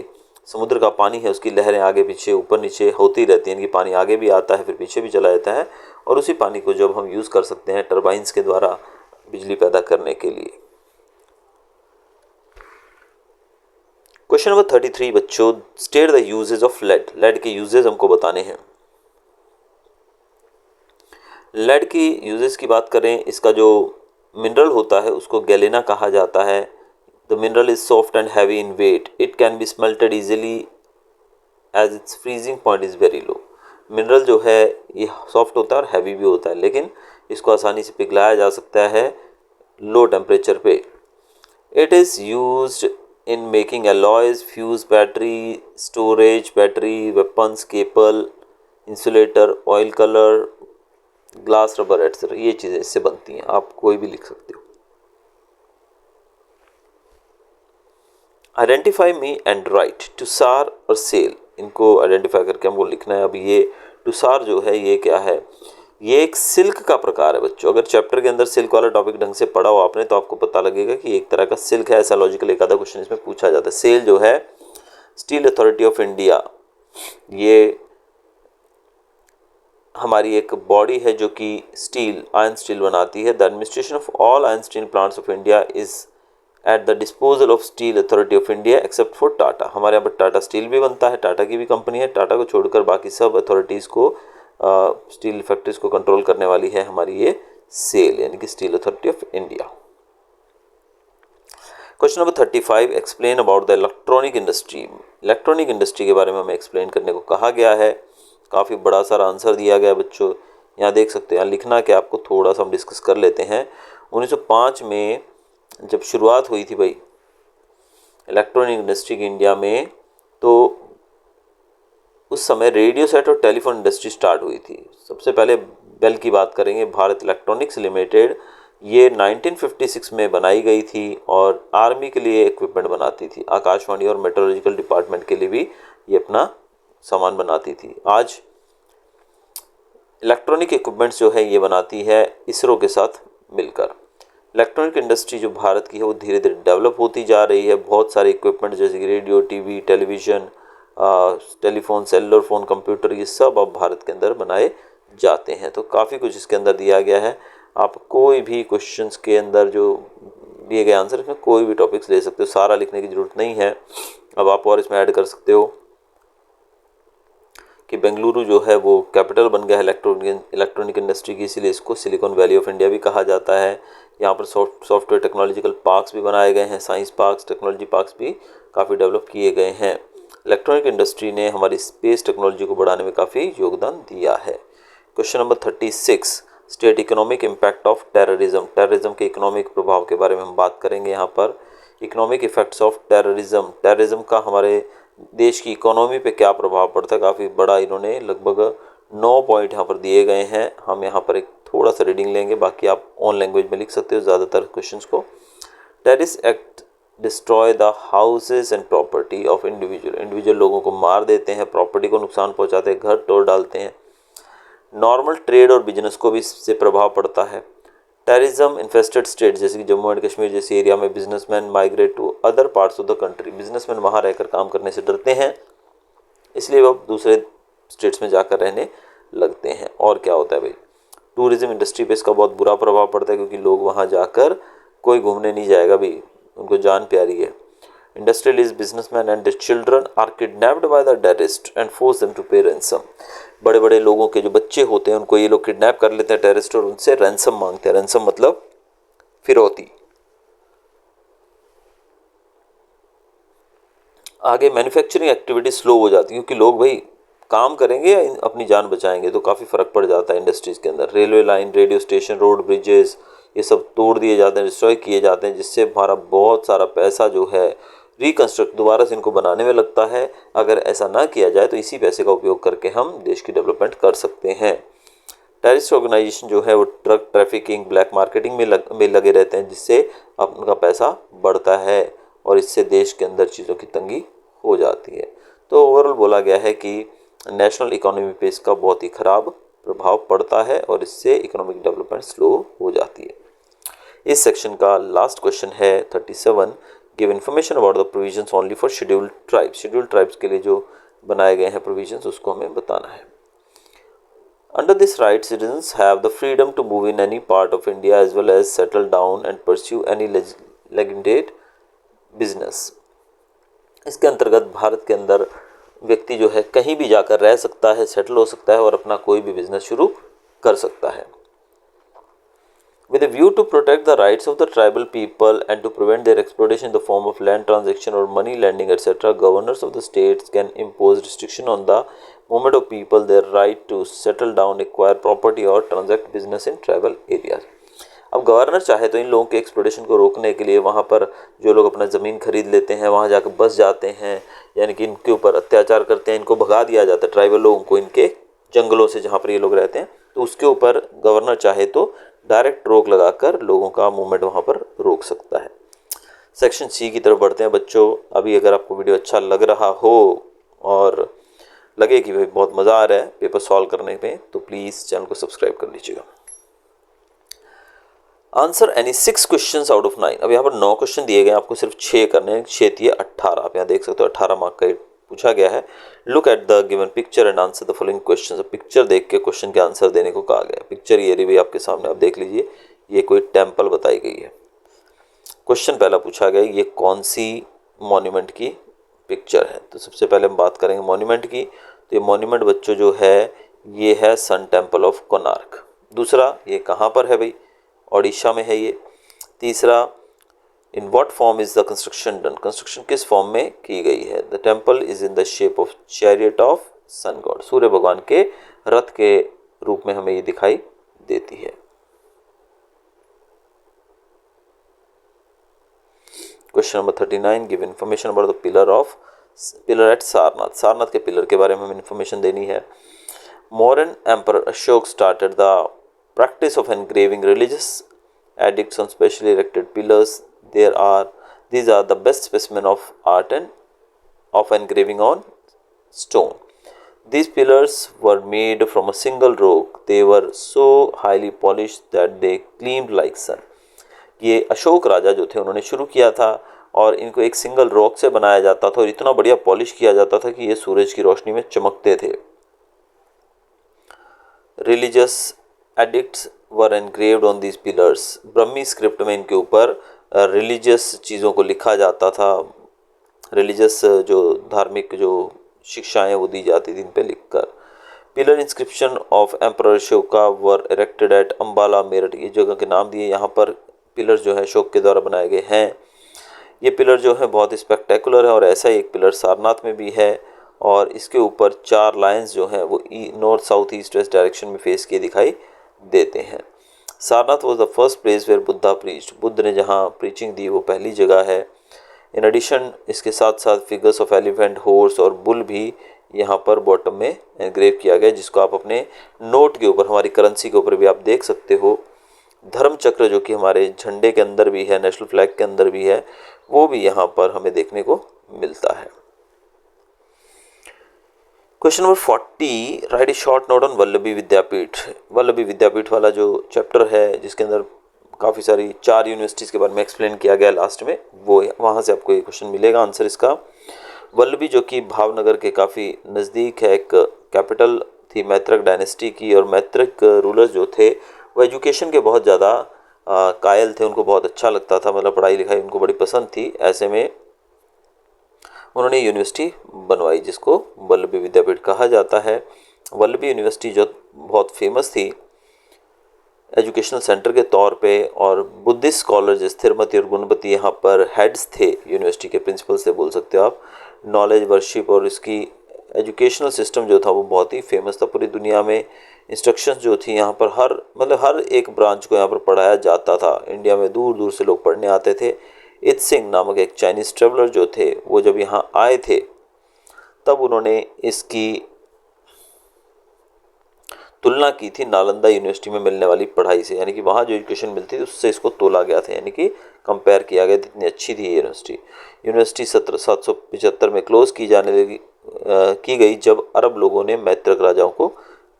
समुद्र का पानी है उसकी लहरें आगे पीछे ऊपर नीचे होती रहती हैं, कि पानी आगे भी आता है फिर पीछे भी चला जाता है, और उसी पानी को जब हम यूज़ कर सकते हैं टरबाइंस के द्वारा बिजली पैदा करने के लिए। क्वेश्चन नंबर 33 बच्चों, state the uses of lead. Lead के यूजेज हमको बताने हैं। लेड की यूजेज की बात करें, इसका जो मिनरल होता है उसको गैलेना कहा जाता है। The mineral is soft and heavy in weight, it can be smelted easily as its freezing point is very low. Mineral जो है ये सॉफ्ट होता है और हैवी भी होता है, लेकिन इसको आसानी से पिघलाया जा सकता है लो टेम्परेचर पे। It is used in making alloys, fuse battery, storage battery, weapons, cable, insulator, oil colour, glass, rubber etcetera, ये चीज़ें इससे बनती हैं। आप कोई भी लिख सकते हो। आइडेंटिफाई मी एंड राइट, टुसार और सेल, इनको आइडेंटिफाई करके हमको लिखना है। अब ये टुसार जो है ये क्या है? ये एक सिल्क का प्रकार है बच्चों। अगर चैप्टर के अंदर सिल्क वाला टॉपिक ढंग से पढ़ा हो आपने तो आपको पता लगेगा कि एक तरह का सिल्क है, ऐसा लॉजिकल एक आधा क्वेश्चन इसमें पूछा जाता है। सेल जो है स्टील अथॉरिटी ऑफ इंडिया, ये हमारी एक बॉडी है जो कि स्टील, आयरन स्टील बनाती है। The administration of all iron steel plants of India is at the disposal of steel authority of India except for Tata. हमारे यहाँ पर टाटा स्टील भी बनता है, टाटा की भी कंपनी है। टाटा को छोड़कर बाकी सब अथॉरिटीज़ को, स्टील फैक्ट्रीज को कंट्रोल करने वाली है हमारी ये सेल, यानी कि steel authority of India. Question number 35, explain about the electronic industry. Electronic industry के बारे में हमें एक्सप्लेन करने को कहा गया है। काफ़ी बड़ा सारा आंसर दिया गया है बच्चों, यहाँ देख सकते हैं। यहाँ लिखना कि आपको थोड़ा सा हम डिस्कस कर लेते हैं। 1905 में जब शुरुआत हुई थी भाई इलेक्ट्रॉनिक इंडस्ट्री की इंडिया में, तो उस समय रेडियो सेट और टेलीफोन इंडस्ट्री स्टार्ट हुई थी। सबसे पहले बेल की बात करेंगे, भारत इलेक्ट्रॉनिक्स लिमिटेड, ये 1956 में बनाई गई थी और आर्मी के लिए इक्विपमेंट बनाती थी। आकाशवाणी और मेट्रोलॉजिकल डिपार्टमेंट के लिए भी ये अपना सामान बनाती थी। आज इलेक्ट्रॉनिक इक्विपमेंट्स जो है ये बनाती है इसरो के साथ मिलकर। इलेक्ट्रॉनिक इंडस्ट्री जो भारत की है वो धीरे धीरे डेवलप होती जा रही है। बहुत सारे इक्विपमेंट जैसे कि radio, TV, television, telephone, cellular phone, computer, ये सब अब भारत के अंदर बनाए जाते हैं। तो काफ़ी कुछ इसके अंदर दिया गया है। आप कोई भी क्वेश्चंस के अंदर जो दिए गए आंसर, इसमें कोई भी टॉपिक्स ले सकते हो, सारा लिखने की ज़रूरत नहीं है। अब आप और इसमें ऐड कर सकते हो कि बेंगलुरु जो है वो कैपिटल बन गया है इलेक्ट्रॉनिक इंडस्ट्री की, इसीलिए इसको सिलिकॉन वैली ऑफ इंडिया भी कहा जाता है। यहाँ पर सॉफ्टवेयर टेक्नोलॉजिकल पार्क्स भी बनाए गए हैं, साइंस पार्क्स, टेक्नोलॉजी पार्क्स भी काफ़ी डेवलप किए गए हैं। इलेक्ट्रॉनिक इंडस्ट्री ने हमारी स्पेस टेक्नोलॉजी को बढ़ाने में काफ़ी योगदान दिया है। Question number 36, state economic impact of terrorism. Terrorism के इकोनॉमिक प्रभाव के बारे में हम बात करेंगे। यहाँ पर economic effects of terrorism, terrorism का हमारे देश की इकोनॉमी पे क्या प्रभाव पड़ता है, काफ़ी बड़ा इन्होंने लगभग 9 पॉइंट यहाँ पर दिए गए हैं। हम यहाँ पर एक थोड़ा सा रीडिंग लेंगे, बाकी आप ऑन लैंग्वेज में लिख सकते हो ज़्यादातर क्वेश्चंस को। Terrorist act destroy the houses and property of individual लोगों को मार देते हैं, प्रॉपर्टी को नुकसान पहुंचाते हैं, घर तोड़ डालते हैं। नॉर्मल ट्रेड और बिजनेस को भी इससे प्रभाव पड़ता है। टेररिज्म इन्फेस्टेड स्टेट जैसे कि जम्मू एंड कश्मीर जैसे एरिया में businessman migrate to other parts of the country, businessman वहाँ रहकर काम करने से डरते हैं, इसलिए वो दूसरे स्टेट्स में जाकर रहने लगते हैं। और क्या होता है भाई, टूरिज्म इंडस्ट्री पे इसका बहुत बुरा प्रभाव पड़ता है, क्योंकि लोग वहाँ जाकर कोई घूमने नहीं जाएगा भाई, उनको जान प्यारी है। Industrialist businessman and the children are kidnapped by the terrorist and force them to pay ransom. बड़े बड़े लोगों के जो बच्चे होते हैं उनको ये लोग किडनैप कर लेते हैं टेररिस्ट, और उनसे रैंसम मांगते हैं। रैंसम मतलब फिरौती। आगे मैन्युफैक्चरिंग एक्टिविटी स्लो हो जाती है, क्योंकि लोग भाई काम करेंगे या अपनी जान बचाएंगे, तो काफ़ी फ़र्क पड़ जाता है इंडस्ट्रीज़ के अंदर। Railway line, radio station, road, bridges, ये सब तोड़ दिए जाते हैं, डिस्ट्रॉय किए जाते हैं, जिससे हमारा बहुत सारा पैसा जो है रिकंस्ट्रक्ट दोबारा से इनको बनाने में लगता है। अगर ऐसा ना किया जाए तो इसी पैसे का उपयोग करके हम देश की डेवलपमेंट कर सकते हैं। टेररिस्ट ऑर्गेनाइजेशन जो है वो ड्रग ट्रैफिकिंग, ब्लैक मार्केटिंग में लगे रहते हैं, जिससे उनका पैसा बढ़ता है और इससे देश के अंदर चीज़ों की तंगी हो जाती है। तो ओवरऑल बोला गया है कि नेशनल इकोनॉमी पे इसका बहुत ही ख़राब प्रभाव पड़ता है और इससे इकोनॉमिक डेवलपमेंट स्लो हो जाती है। इस सेक्शन का लास्ट क्वेश्चन है 37, give information about the provisions only for scheduled tribes. Scheduled tribes के लिए जो बनाए गए हैं प्रोविजंस, उसको हमें बताना है। Under this right, citizens have the freedom to move in any part of India as well as settle down and pursue any legitimate business. इसके अंतर्गत भारत के अंदर व्यक्ति जो है कहीं भी जाकर रह सकता है, सेटल हो सकता है और अपना कोई भी बिजनेस शुरू कर सकता है। With a view to protect the rights of the tribal people and to prevent their exploitation in the form of land transaction or money lending etc., governors of the states can impose restriction on the movement of people, their right to settle down, acquire property or transact business in tribal areas. अब governor चाहे तो इन लोगों के exploitation को रोकने के लिए वहाँ पर जो लोग अपना ज़मीन खरीद लेते हैं वहाँ जाकर बस जाते हैं, यानी कि इनके ऊपर अत्याचार करते हैं, इनको भगा दिया जाता है ट्राइबल लोगों को इनके जंगलों से जहाँ पर ये लोग रहते हैं, तो उसके ऊपर गवर्नर चाहे तो डायरेक्ट रोक लगाकर लोगों का मूवमेंट वहाँ पर रोक सकता है। सेक्शन सी की तरफ बढ़ते हैं बच्चों। अभी अगर आपको वीडियो अच्छा लग रहा हो और लगे कि भाई बहुत मज़ा आ रहा है पेपर सॉल्व करने में, तो प्लीज़ चैनल को सब्सक्राइब कर लीजिएगा। Answer any 6 questions out of 9। अब यहाँ पर 9 क्वेश्चन दिए गए, आपको सिर्फ 6 करने हैं, 6 दिए 18। आप यहाँ देख सकते हो 18 मार्क का पूछा गया है। Look at the given picture and answer the following question. Picture देख के क्वेश्चन के आंसर देने को कहा गया है। पिक्चर ये रही भाई आपके सामने, आप देख लीजिए, ये कोई टेम्पल बताई गई है। क्वेश्चन पहला पूछा गया ये कौन सी मॉन्यूमेंट की पिक्चर है। तो सबसे पहले हम बात करेंगे मॉन्यूमेंट की। तो ये मॉन्यूमेंट बच्चों जो है ये है सन टेम्पल ऑफ कोणार्क। दूसरा ये कहाँ पर है भाई, ओडिशा में है ये। तीसरा in what form is the construction done, construction किस फॉर्म में की गई है। The temple is in the shape of chariot of sun god, सूर्य भगवान के रथ के रूप में हमें ये दिखाई देती है। Question number 39, give information about the pillar at Sarnath. Sarnath के पिलर के बारे में हमें इन्फॉर्मेशन देनी है। Modern emperor Ashok started the practice of engraving religious edicts on specially erected pillars. These are the best specimen of art and of engraving on stone. These pillars were made from a single rock. They were so highly polished that they gleamed like sun. ये अशोक राजा जो थे उन्होंने शुरू किया था और इनको एक सिंगल रॉक से बनाया जाता था और इतना बढ़िया पॉलिश किया जाता था कि ये सूरज की रोशनी में चमकते थे। Religious edicts were engraved on these pillars. Brahmi script में इनके ऊपर रिलीजियस चीज़ों को लिखा जाता था, रिलीजियस जो धार्मिक जो शिक्षाएं वो दी जाती थी इन पे लिखकर। Pillar inscription of emperor Ashoka were erected at Ambala Meerut, ये जगह के नाम दिए। यहाँ पर पिलर जो है अशोक के द्वारा बनाए गए हैं। ये पिलर जो है बहुत स्पेक्टेकुलर है और ऐसा ही एक पिलर सारनाथ में भी है और इसके ऊपर 4 लाइन्स जो हैं वो north south east west direction में फेस किए दिखाई देते हैं। Sarnath was the first place where Buddha preached, Buddha ने जहाँ प्रीचिंग दी वो पहली जगह है। इन एडिशन इसके साथ साथ फिगर्स ऑफ एलिफेंट, हॉर्स और बुल भी यहाँ पर बॉटम में एनग्रेव किया गया है, जिसको आप अपने नोट के ऊपर, हमारी करेंसी के ऊपर भी आप देख सकते हो। धर्म चक्र जो कि हमारे झंडे के अंदर भी है, नेशनल फ्लैग के अंदर भी है, वो भी यहाँ पर हमें देखने को मिलता है। Question number 40, write a short note on Vallabhi Vidyapeeth. Vallabhi Vidyapeeth वाला जो चैप्टर है, जिसके अंदर काफ़ी सारी 4 यूनिवर्सिटीज़ के बारे में एक्सप्लेन किया गया लास्ट में, वो वहाँ से आपको ये क्वेश्चन मिलेगा आंसर इसका। वल्लभी जो कि भावनगर के काफ़ी नज़दीक है, एक कैपिटल थी मैत्रक डायनेस्टी की, और मैत्रक रूलर्स जो थे वो एजुकेशन के बहुत ज़्यादा कायल थे, उनको बहुत अच्छा लगता था, मतलब पढ़ाई लिखाई उनको बड़ी पसंद थी। ऐसे में उन्होंने यूनिवर्सिटी बनवाई जिसको वल्लभी विद्यापीठ कहा जाता है। वल्लभी यूनिवर्सिटी जो बहुत फेमस थी एजुकेशनल सेंटर के तौर पे, और बुद्धिस्ट स्कॉलर जैसे थिरुमति और गुणपति यहाँ पर हेड्स थे, यूनिवर्सिटी के प्रिंसिपल से बोल सकते हो आप। नॉलेज वर्शिप और इसकी एजुकेशनल सिस्टम जो था वो बहुत ही फेमस था पूरी दुनिया में। इंस्ट्रक्शंस जो थी यहाँ पर हर एक ब्रांच को यहाँ पर पढ़ाया जाता था। इंडिया में दूर दूर से लोग पढ़ने आते थे। इत सिंह नामक एक चाइनीज़ ट्रेवलर जो थे, वो जब यहाँ आए थे तब उन्होंने इसकी तुलना की थी नालंदा यूनिवर्सिटी में मिलने वाली पढ़ाई से, यानी कि वहाँ जो एजुकेशन मिलती थी उससे इसको तोला गया था, यानी कि कंपेयर किया गया, इतनी अच्छी थी ये यूनिवर्सिटी 1775 में क्लोज की गई जब अरब लोगों ने मैत्रक राजाओं को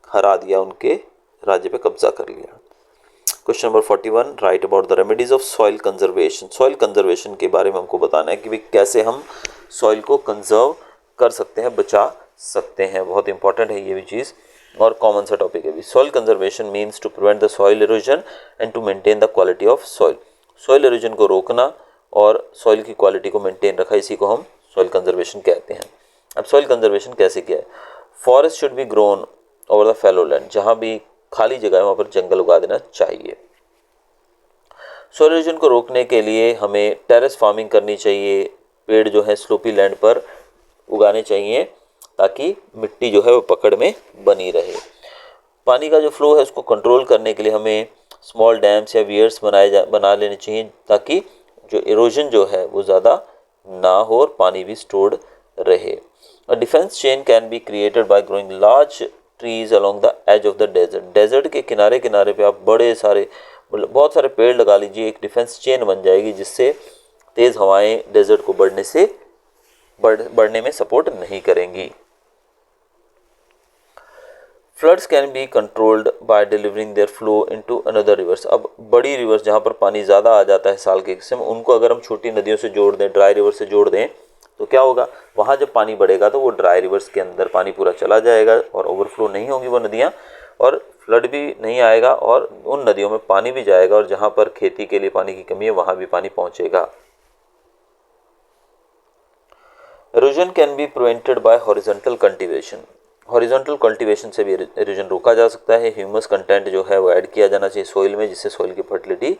हरा दिया, उनके राज्य पे कब्जा कर लिया। Question number 41, right about the remedies of soil conservation. Soil conservation के बारे में हमको बताना है कि भाई कैसे हम सॉइल को कंजर्व कर सकते हैं, बचा सकते हैं। बहुत इंपॉर्टेंट है ये भी चीज़ और कॉमन सा टॉपिक है भी। Soil conservation means to prevent the soil erosion and to maintain the quality of soil. Soil erosion को रोकना और सॉइल की क्वालिटी को मेंटेन रखा, इसी को हम सॉइल कंजर्वेशन कहते हैं। अब सॉइल कंजर्वेशन कैसे किया है? Forest should be grown over the fallow land, जहाँ भी खाली जगह है वहाँ पर जंगल उगा देना चाहिए। सॉइल इरोजन को रोकने के लिए हमें टेरेस फार्मिंग करनी चाहिए, पेड़ जो है स्लोपी लैंड पर उगाने चाहिए ताकि मिट्टी जो है वो पकड़ में बनी रहे। पानी का जो फ्लो है उसको कंट्रोल करने के लिए हमें स्मॉल डैम्स या वियर्स बना लेने चाहिए ताकि जो इरोजन जो है वो ज़्यादा ना हो और पानी भी स्टोर्ड रहे। A defence chain can be created by growing large trees along the edge of the desert. Desert के किनारे किनारे पे आप बहुत सारे पेड़ लगा लीजिए, एक डिफेंस चेन बन जाएगी जिससे तेज़ हवाएं डेजर्ट को बढ़ने में सपोर्ट नहीं करेंगी। Floods can be controlled by delivering their flow into another rivers. अब बड़ी रिवर्स जहाँ पर पानी ज़्यादा आ जाता है साल के हिस्से में, उनको अगर हम छोटी नदियों से जोड़ दें, ड्राई रिवर से जोड़ दें, तो क्या होगा, वहाँ जब पानी बढ़ेगा तो वो ड्राई रिवर्स के अंदर पानी पूरा चला जाएगा और ओवरफ्लो नहीं होंगी वो नदियाँ, और फ्लड भी नहीं आएगा और उन नदियों में पानी भी जाएगा, और जहाँ पर खेती के लिए पानी की कमी है वहाँ भी पानी पहुँचेगा। Erosion can be prevented by horizontal cultivation. Horizontal cultivation से भी इरोजन रोका जा सकता है। ह्यूमस कंटेंट जो है वो ऐड किया जाना चाहिए सोइल में, जिससे सोइल की फर्टिलिटी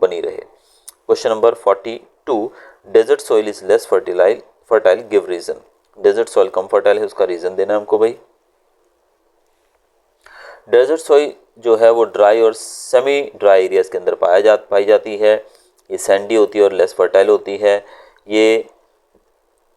बनी रहे। Question number 42, desert soil is less fertile give reason. Desert soil कम फर्टाइल है, उसका रीजन देना है हमको भाई। डेजर्ट सोइल जो है वो ड्राई और सेमी ड्राई एरियाज के अंदर पाई जाती है। ये सैंडी होती है और लेस फर्टाइल होती है। ये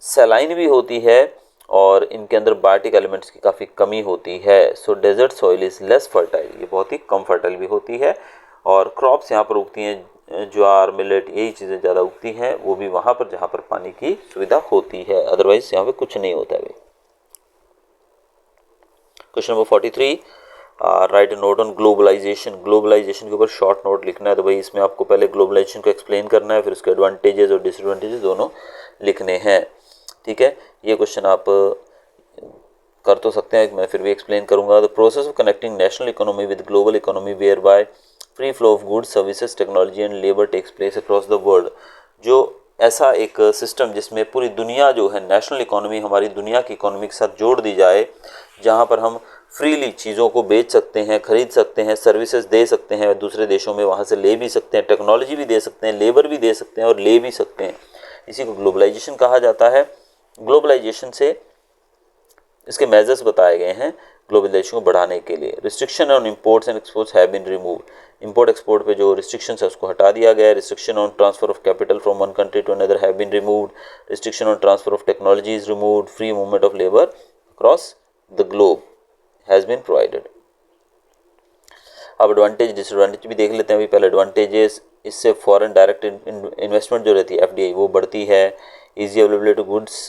सैलाइन भी होती है और इनके अंदर बायोटिक एलिमेंट्स की काफ़ी कमी होती है। So desert soil is less fertile, ये बहुत ही कम फर्टाइल भी होती है। और क्रॉप्स यहाँ पर उगती हैं, ज्वार, मिलेट, यही चीज़ें ज़्यादा उगती हैं, वो भी वहाँ पर जहाँ पर पानी की सुविधा होती है, अदरवाइज यहाँ पे कुछ नहीं होता है। Question number 43, write note on globalisation. Globalisation के ऊपर शॉर्ट नोट लिखना है, तो भाई इसमें आपको पहले ग्लोबलाइजेशन को एक्सप्लेन करना है, फिर उसके एडवांटेजेस और डिसएडवांटेजेस दोनों लिखने हैं। ठीक है, ये क्वेश्चन आप कर तो सकते हैं, मैं फिर भी एक्सप्लेन करूंगा। The process of connecting national economy with global economy where by free flow of goods, services, technology and labour takes place across the world. जो ऐसा एक सिस्टम जिसमें पूरी दुनिया जो है, नेशनल इकोनॉमी हमारी दुनिया की इकोनॉमी के साथ जोड़ दी जाए, जहाँ पर हम फ्रीली चीज़ों को बेच सकते हैं, खरीद सकते हैं, सर्विसेज दे सकते हैं दूसरे देशों में, वहाँ से ले भी सकते हैं, टेक्नोलॉजी भी दे सकते हैं, लेबर भी दे सकते हैं और ले भी सकते हैं। इसी को ग्लोबलाइजेशन कहा जाता है। ग्लोबलाइजेशन से इसके मेजर्स बताए गए हैं ग्लोबलाइजेशन को बढ़ाने के लिए। Restriction on imports and exports have been remove, import export पे जो रिस्ट्रिक्शन है उसको हटा दिया गया है। Restriction on transfer of capital from one country to another have been removed, restriction on transfer of technology is removed, free movement of labour across the globe has been provided. अब advantage disadvantage भी देख लेते हैं अभी। पहले advantages, इससे foreign direct investment जो रहती है एफडीआई वो बढ़ती है। Easy availability goods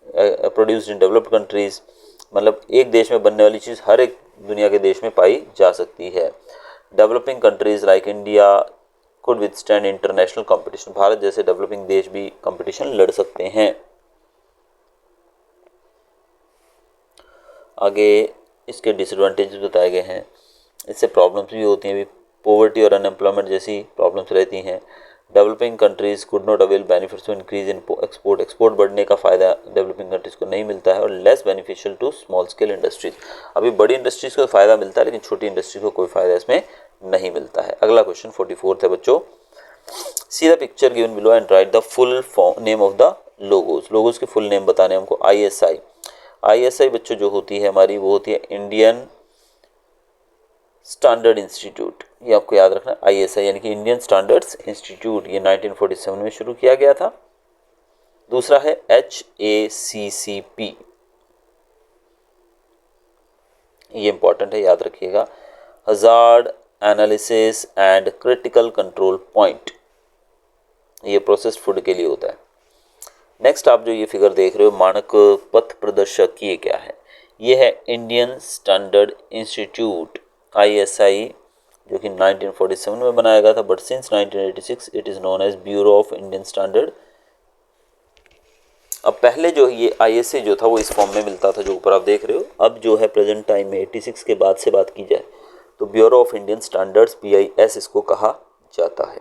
produced in developed countries, मतलब एक देश में बनने वाली चीज़ हर एक दुनिया के देश में पाई जा सकती है। Developing countries like India could withstand international competition, Bharat जैसे डेवलपिंग देश भी कंपटीशन लड़ सकते हैं। आगे इसके डिसएडवांटेजेस बताए गए हैं। इससे प्रॉब्लम्स भी होती हैं, अभी पॉवर्टी और अनएम्प्लॉयमेंट जैसी प्रॉब्लम्स रहती हैं। Developing countries could not avail benefits to increase in export, export बढ़ने का फ़ायदा डेवलपिंग कंट्रीज को नहीं मिलता है। और less beneficial to small scale industries, अभी बड़ी इंडस्ट्रीज को फ़ायदा मिलता है लेकिन छोटी इंडस्ट्री को कोई फ़ायदा इसमें नहीं मिलता है। अगला क्वेश्चन 44 है बच्चों। See the picture given below and right the full name of the logos, logos के फुल नेम बताने हमको। आईएसआई, आईएसआई बच्चों जो होती है हमारी वो होती है इंडियन स्टैंडर्ड इंस्टीट्यूट, ये आपको याद रखना। आईएसआई यानी कि इंडियन स्टैंडर्ड्स इंस्टीट्यूट, ये 1947 में शुरू किया गया था। दूसरा है HACCP, ये इंपॉर्टेंट है, याद रखिएगा। Hazard analysis and critical control point, ये प्रोसेस्ड फूड के लिए होता है। नेक्स्ट आप जो ये फिगर देख रहे हो मानक पथ प्रदर्शक, ये क्या है? ये है इंडियन स्टैंडर्ड इंस्टीट्यूट ISI, जो कि 1947 में बनाया गया था, but since 1986 it is known as bureau of Indian standard. अब पहले जो ये ISI जो था वो इस फॉर्म में मिलता था जो ऊपर आप देख रहे हो। अब जो है प्रेजेंट टाइम में 86 के बाद से बात की जाए तो bureau of Indian standards BIS इसको कहा जाता है।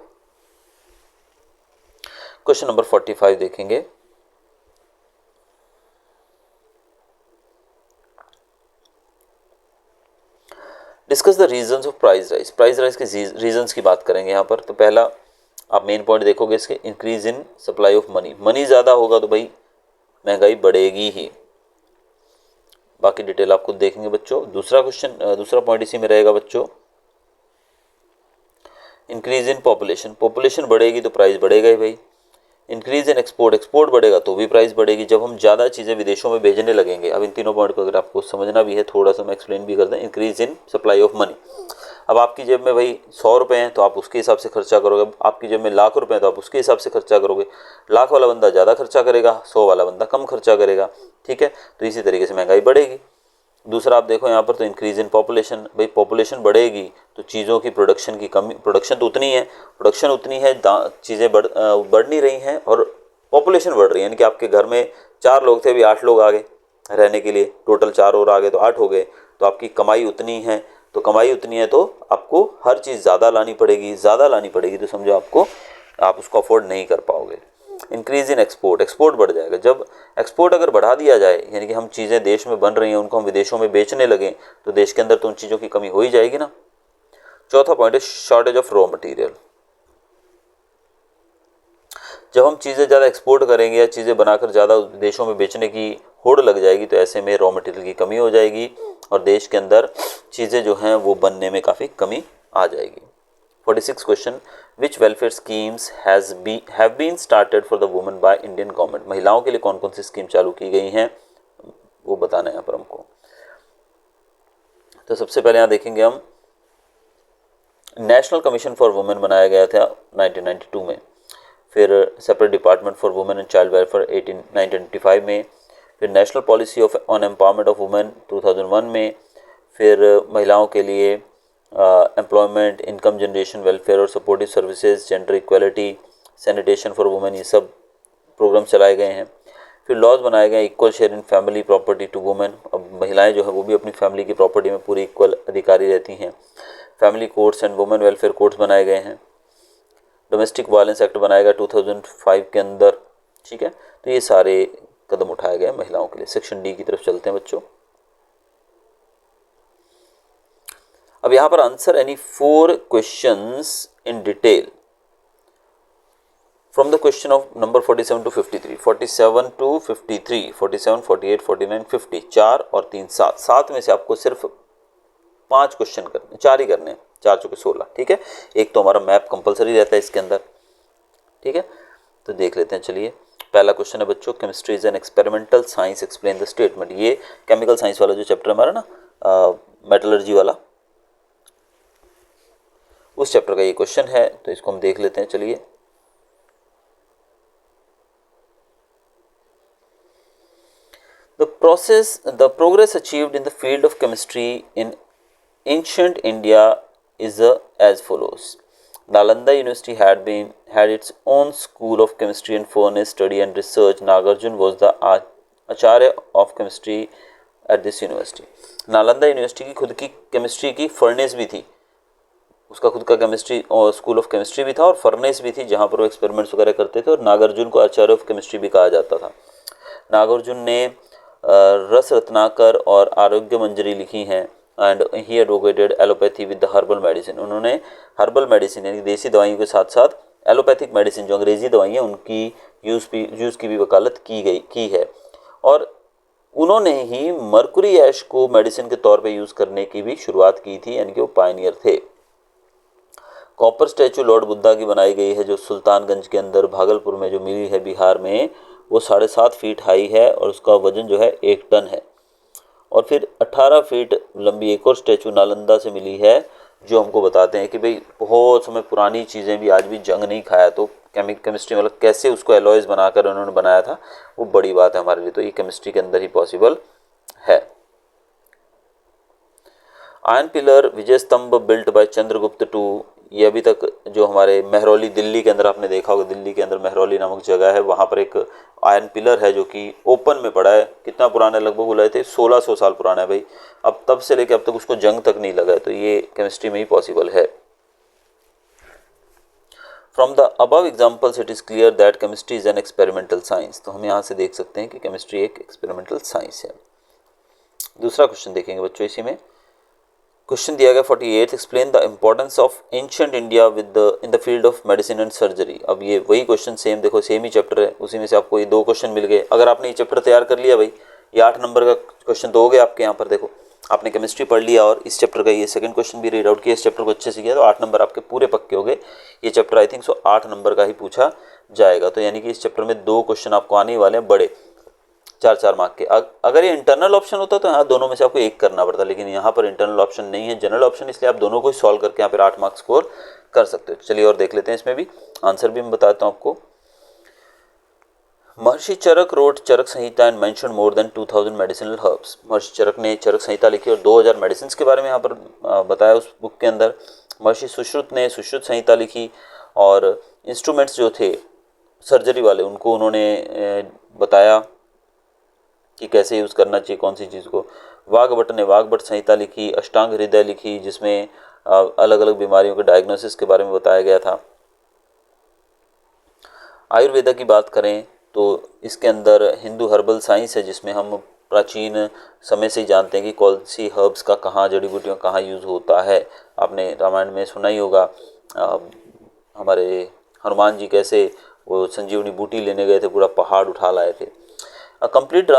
क्वेश्चन नंबर 45 देखेंगे। Discuss the reasons of price rise, price rise के रीजंस की बात करेंगे यहाँ पर। तो पहला आप मेन पॉइंट देखोगे इसके, increase in supply of money, money ज़्यादा होगा तो भाई महंगाई बढ़ेगी ही, बाकी डिटेल आप खुद देखेंगे बच्चों। दूसरा क्वेश्चन, दूसरा पॉइंट इसी में रहेगा बच्चों, इंक्रीज इन पॉपुलेशन, पॉपुलेशन बढ़ेगी तो प्राइस बढ़ेगा ही भाई। इंक्रीज इन एक्सपोर्ट, एक्सपोर्ट बढ़ेगा तो भी प्राइस बढ़ेगी, जब हम ज़्यादा चीज़ें विदेशों में भेजने लगेंगे। अब इन तीनों पॉइंट को अगर आपको समझना भी है थोड़ा सा मैं एक्सप्लेन भी कर दें। Increase in supply of money, अब आपकी जेब में भाई 100 रुपये हैं तो आप उसके हिसाब से खर्चा करोगे, आपकी जेब में लाख रुपये हैं तो आप उसके हिसाब से खर्चा करोगे। लाख वाला बंदा ज़्यादा खर्चा करेगा, 100 वाला बंदा कम खर्चा करेगा, ठीक है। तो इसी तरीके से महंगाई बढ़ेगी। दूसरा आप देखो यहाँ पर तो इंक्रीज इन पॉपुलेशन, भाई पॉपुलेशन बढ़ेगी तो चीज़ों की प्रोडक्शन की कमी, प्रोडक्शन तो उतनी है, प्रोडक्शन उतनी है, चीज़ें बढ़ नहीं रही हैं और पॉपुलेशन बढ़ रही है। यानी कि आपके घर में 4 लोग थे, अभी 8 लोग आ गए रहने के लिए, टोटल 4 और आ गए तो 8 हो गए। तो आपकी कमाई उतनी है, तो कमाई उतनी है तो आपको हर चीज़ ज़्यादा लानी पड़ेगी, ज़्यादा लानी पड़ेगी तो समझो आपको, आप उसको अफोर्ड नहीं कर पाओगे। इंक्रीज इन एक्सपोर्ट, एक्सपोर्ट बढ़ जाएगा, जब एक्सपोर्ट अगर बढ़ा दिया जाए यानी कि हम चीज़ें देश में बन रही हैं उनको हम विदेशों में बेचने लगें तो देश के अंदर तो उन चीज़ों की कमी हो ही जाएगी ना। चौथा पॉइंट है शॉर्टेज ऑफ रॉ मटेरियल, जब हम चीज़ें ज़्यादा एक्सपोर्ट करेंगे या चीज़ें बनाकर ज़्यादा देशों में बेचने की होड़ लग जाएगी तो ऐसे में रॉ मटेरियल की कमी हो जाएगी और देश के अंदर चीज़ें जो हैं वो बनने में काफ़ी कमी आ जाएगी। 46 क्वेश्चन, which welfare schemes have been started for the women by Indian government, महिलाओं के लिए कौन कौन सी स्कीम चालू की गई हैं वो बताना है यहाँ पर हमको। तो सबसे पहले यहाँ देखेंगे हम, नेशनल कमीशन फॉर वुमेन बनाया गया था 1992 में, फिर separate department for women and child welfare 1995 में, फिर national policy of on empowerment of women 2001 में, फिर महिलाओं के लिए एम्प्लॉयमेंट, इनकम जनरेशन, वेलफेयर और supportive services, gender equality, sanitation for women, ये सब प्रोग्राम चलाए गए हैं। फिर लॉज बनाए गए, equal share in family property to women, अब महिलाएं जो है वो भी अपनी फैमिली की प्रॉपर्टी में पूरी इक्वल अधिकारी रहती हैं। Family courts and women welfare courts बनाए गए हैं। डोमेस्टिक वायलेंस एक्ट बनाया गया 2005 के अंदर, ठीक है। तो ये सारे कदम उठाए गए महिलाओं के लिए। सेक्शन डी की तरफ चलते हैं बच्चों। अब यहाँ पर answer any 4 questions in detail, from the question of number 47 to 53, 47 to 53, 47, 48, 49, 50, 4 और 3 7, 7 में से आपको सिर्फ 5 क्वेश्चन करने, 4 ही करने हैं, 4 चौके 16, ठीक है। एक तो हमारा मैप कंपलसरी रहता है इसके अंदर, ठीक है। तो देख लेते हैं, चलिए। पहला क्वेश्चन है बच्चों, chemistry is an experimental science, explain the statement. ये केमिकल साइंस वाला जो चैप्टर हमारा ना, मेटलर्जी वाला, उस चैप्टर का ये क्वेश्चन है, तो इसको हम देख लेते हैं, चलिए। The progress achieved in the field of chemistry in ancient India is as follows. Nalanda University had its own school of chemistry and furnace study and research. Nagarjun was the acharya of chemistry at this university. Nalanda university की खुद की chemistry की furnace भी थी, उसका खुद का chemistry और स्कूल ऑफ केमिस्ट्री भी था और फर्नेस भी थी जहाँ पर वो एक्सपेरिमेंट्स वगैरह करते थे, और नागार्जुन को आचार्य ऑफ केमिस्ट्री भी कहा जाता था। नागार्जुन ने रस रत्नाकर और आरोग्य मंजरी लिखी हैं, and he advocated allopathy with the herbal medicine. उन्होंने हर्बल मेडिसिन यानी देसी दवाइयों के साथ साथ एलोपैथिक मेडिसिन जो अंग्रेजी दवाइयाँ उनकी यूज़ की भी वकालत की है, और उन्होंने ही मरकुरी ऐश को मेडिसिन के तौर पे यूज़ करने की भी शुरुआत की थी, यानी कि वो पायनियर थे। कॉपर स्टैचू लॉर्ड बुद्धा की बनाई गई है जो सुल्तानगंज के अंदर भागलपुर में जो मिली है बिहार में, वो 7.5 फीट हाई है और उसका वजन जो है 1 टन है। और फिर 18 फीट लंबी एक और स्टैचू नालंदा से मिली है, जो हमको बताते हैं कि भाई बहुत समय पुरानी चीज़ें भी आज भी जंग नहीं खाया, तो केमिस्ट्री मतलब कैसे उसको एलॉयज बनाकर उन्होंने बनाया था, वो बड़ी बात है हमारे लिए, तो ये केमिस्ट्री के अंदर ही पॉसिबल है। आयन पिलर विजय स्तंभ बिल्ट बाय चंद्रगुप्त टू, ये अभी तक जो हमारे मेहरौली दिल्ली के अंदर आपने देखा होगा, दिल्ली के अंदर मेहरौली नामक जगह है, वहाँ पर एक आयन पिलर है जो कि ओपन में पड़ा है। कितना पुराना है, लगभग बुलाए थे 1600 साल पुराना है भाई, अब तब से लेकर अब तक उसको जंग तक नहीं लगा है, तो ये केमिस्ट्री में ही पॉसिबल है। From the above examples it is clear that chemistry is an experimental science. तो हम यहाँ से देख सकते हैं कि केमिस्ट्री एक एक्सपेरिमेंटल साइंस है। दूसरा क्वेश्चन देखेंगे बच्चों, इसी में क्वेश्चन दिया गया 48, explain the importance of ancient India in the field of medicine and surgery. अब ये वही क्वेश्चन सेम, देखो सेम ही चैप्टर है, उसी में से आपको ये 2 क्वेश्चन मिल गए। अगर आपने ये चैप्टर तैयार कर लिया भाई, ये 8 नंबर का क्वेश्चन तो हो गया आपके यहाँ पर। देखो आपने केमिस्ट्री पढ़ लिया और इस चैप्टर का ये सेकंड क्वेश्चन भी रीड आउट किया, इस चैप्टर को अच्छे से किया, तो 8 नंबर आपके पूरे पक्के हो गए। ये चैप्टर आई थिंक 8 नंबर का ही पूछा जाएगा, तो यानी कि इस चैप्टर में 2 क्वेश्चन आपको आने वाले हैं बड़े, 4 मार्क के। अगर ये इंटरनल ऑप्शन होता तो यहाँ दोनों में से आपको एक करना पड़ता, लेकिन यहाँ पर इंटरनल ऑप्शन नहीं है, जनरल ऑप्शन, इसलिए आप दोनों को ही सॉल्व करके यहाँ पर 8 मार्क्स स्कोर कर सकते हो। चलिए और देख लेते हैं, इसमें भी आंसर भी मैं बताता हूँ आपको। Maharshi Charak wrote Charak Samhita and mention more than 2000 medicinal herbs. Maharshi Charak ने चरक संहिता लिखी और 2000 मेडिसिन के बारे में यहाँ पर बताया उस बुक के अंदर। महर्षि सुश्रुत ने सुश्रुत संहिता लिखी, और इंस्ट्रूमेंट्स जो थे सर्जरी वाले उनको उन्होंने बताया कि कैसे यूज़ करना चाहिए कौन सी चीज़ को। वाघभट्ट ने वाघभट्ट संहिता लिखी, अष्टांग हृदय लिखी जिसमें अलग अलग बीमारियों के डायग्नोसिस के बारे में बताया गया था। आयुर्वेदा की बात करें तो इसके अंदर हिंदू हर्बल साइंस है, जिसमें हम प्राचीन समय से ही जानते हैं कि कौन सी हर्ब्स का कहाँ, जड़ी बूटियों का कहाँ यूज़ होता है। आपने रामायण में सुना ही होगा, हमारे हनुमान जी कैसे वो संजीवनी बूटी लेने गए थे, पूरा पहाड़ उठा लाए थे। A complete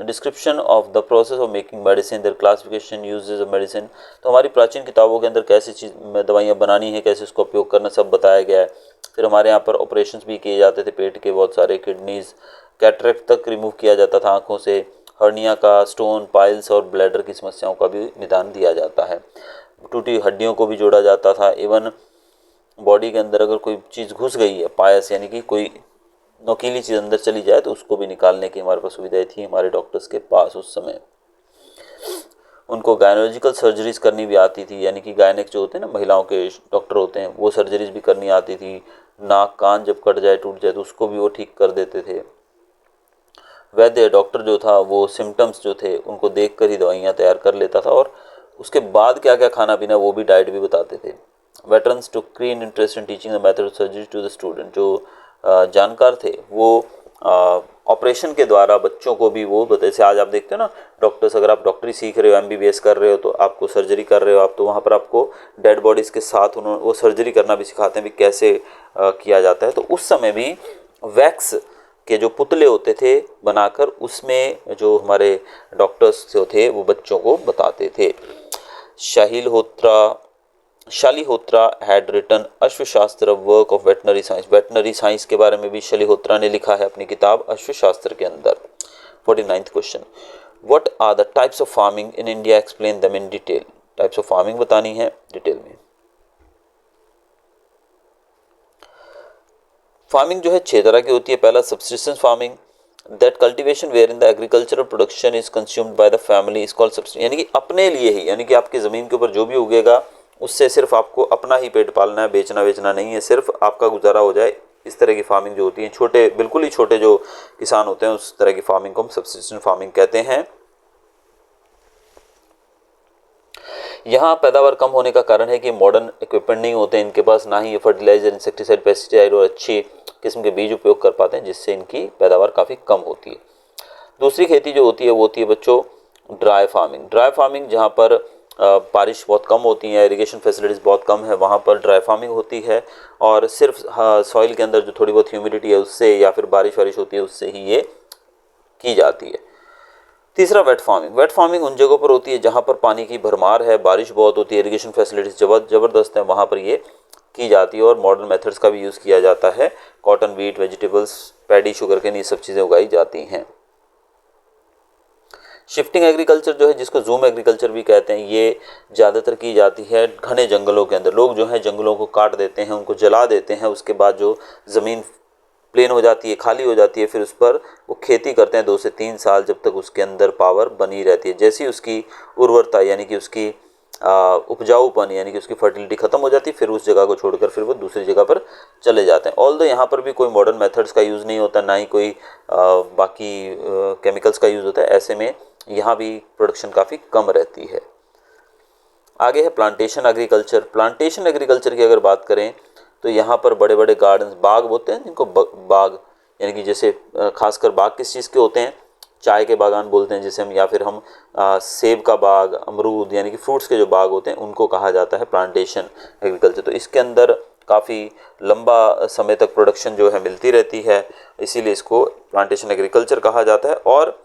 description of the process of making medicine, their classification, uses of medicine। तो हमारी प्राचीन किताबों के अंदर कैसे चीज़ दवाइयाँ बनानी है, कैसे उसका उपयोग करना, सब बताया गया है। फिर हमारे यहाँ पर ऑपरेशंस भी किए जाते थे, पेट के बहुत सारे, किडनीज, कैटरेक्ट तक रिमूव किया जाता था आँखों से, हर्निया का, स्टोन, पाइल्स और ब्लैडर की समस्याओं का भी निदान दिया जाता है। टूटी हड्डियों को भी जोड़ा जाता था। इवन बॉडी के अंदर अगर कोई चीज़ घुस गई है, पायस यानी कि कोई नोकीली चीज़ अंदर चली जाए, तो उसको भी निकालने की हमारे पास सुविधाएं थी हमारे डॉक्टर्स के पास उस समय। उनको गायनोलॉजिकल सर्जरीज करनी भी आती थी, यानी कि गायनेक जो होते हैं ना, महिलाओं के डॉक्टर होते हैं, वो सर्जरीज भी करनी आती थी। नाक कान जब कट जाए, टूट जाए, तो उसको भी वो ठीक कर देते थे। वैद्य डॉक्टर जो था वो सिम्टम्स जो थे उनको देख कर ही दवाइयाँ तैयार कर लेता था, और उसके बाद क्या क्या खाना पीना वो भी डाइट भी बताते थे। Veterans to clean interest in teaching the method of surgery to the student. जो जानकार थे वो ऑपरेशन के द्वारा बच्चों को भी वो जैसे आज आप देखते हो ना डॉक्टर्स, अगर आप डॉक्टरी सीख रहे हो, एमबीबीएस कर रहे हो तो आपको सर्जरी कर रहे हो आप, तो वहाँ पर आपको डेड बॉडीज़ के साथ उन्होंने वो सर्जरी करना भी सिखाते हैं भी कैसे किया जाता है। तो उस समय भी वैक्स के जो पुतले होते थे बनाकर उसमें जो हमारे डॉक्टर्स जो थे वो बच्चों को बताते थे। Shalihotra had written Ashvashastra work of veterinary science. Veterinary science के बारे में भी शालिहोत्रा ने लिखा है अपनी किताब अश्वशास्त्र के अंदर। 49th question, what are the types of farming in India, explain them in detail. Types of farming बतानी है डिटेल में। फार्मिंग जो है 6 तरह की होती है। पहला subsistence farming, that cultivation where in the agricultural production is consumed by the family is called subsistence, यानी कि अपने लिए ही, यानी कि आपकी ज़मीन के ऊपर जो भी उगेगा उससे सिर्फ आपको अपना ही पेट पालना है, बेचना वेचना नहीं है, सिर्फ आपका गुजारा हो जाए। इस तरह की फार्मिंग जो होती है, छोटे बिल्कुल ही छोटे जो किसान होते हैं उस तरह की फार्मिंग को हम सब्सिस्टेंस फार्मिंग कहते हैं। यहाँ पैदावार कम होने का कारण है कि मॉडर्न इक्विपमेंट नहीं होते हैं इनके पास, ना ही ये फर्टिलाइजर, इंसेक्टिसाइड, पेस्टिसाइड और अच्छी किस्म के बीज उपयोग कर पाते हैं, जिससे इनकी पैदावार काफ़ी कम होती है। दूसरी खेती जो होती है वो होती है बच्चों ड्राई फार्मिंग। ड्राई फार्मिंग जहाँ पर बारिश बहुत कम होती है, इरिगेशन फैसिलिटीज़ बहुत कम है, वहाँ पर ड्राई फार्मिंग होती है और सिर्फ सॉइल के अंदर जो थोड़ी बहुत ह्यूमिडिटी है उससे या फिर बारिश वारिश होती है उससे ही ये की जाती है। तीसरा वेट फार्मिंग। वेट फार्मिंग उन जगहों पर होती है जहाँ पर पानी की भरमार है, बारिश बहुत होती है, इरिगेशन फैसिलिटीज़ ज़बरदस्त है, वहाँ पर ये की जाती है और मॉडर्न मेथड्स का भी यूज़ किया जाता है। Cotton, wheat, vegetables, paddy, sugar cane, ये सब चीज़ें उगाई जाती हैं। शिफ्टिंग एग्रीकल्चर जो है, जिसको जूम एग्रीकल्चर भी कहते हैं, ये ज़्यादातर की जाती है घने जंगलों के अंदर। लोग जो है जंगलों को काट देते हैं, उनको जला देते हैं, उसके बाद जो ज़मीन प्लेन हो जाती है, खाली हो जाती है, फिर उस पर वो खेती करते हैं 2 से 3 साल, जब तक उसके अंदर पावर बनी रहती है। जैसी उसकी उर्वरता यानी कि उसकी उपजाऊपन यानी कि उसकी फर्टिलिटी ख़त्म हो जाती है, फिर उस जगह को छोड़कर फिर वो दूसरी जगह पर चले जाते हैं। ऑल्दो यहाँ पर भी कोई मॉडर्न मेथड्स का यूज़ नहीं होता, ना ही कोई बाकी केमिकल्स का यूज़ होता है, ऐसे में यहाँ भी प्रोडक्शन काफ़ी कम रहती है। आगे है प्लांटेशन एग्रीकल्चर। प्लांटेशन एग्रीकल्चर की अगर बात करें तो यहाँ पर बड़े बड़े गार्डन्स, बाग होते हैं जिनको बाग यानी कि जैसे खासकर बाग किस चीज़ के होते हैं, चाय के बागान बोलते हैं जिसे हम, या फिर हम सेब का बाग, अमरूद यानी कि फ्रूट्स के जो बाग होते हैं उनको कहा जाता है प्लांटेशन एग्रीकल्चर। तो इसके अंदर काफ़ी लंबा समय तक प्रोडक्शन जो है मिलती रहती है, इसीलिए इसको प्लांटेशन एग्रीकल्चर कहा जाता है। और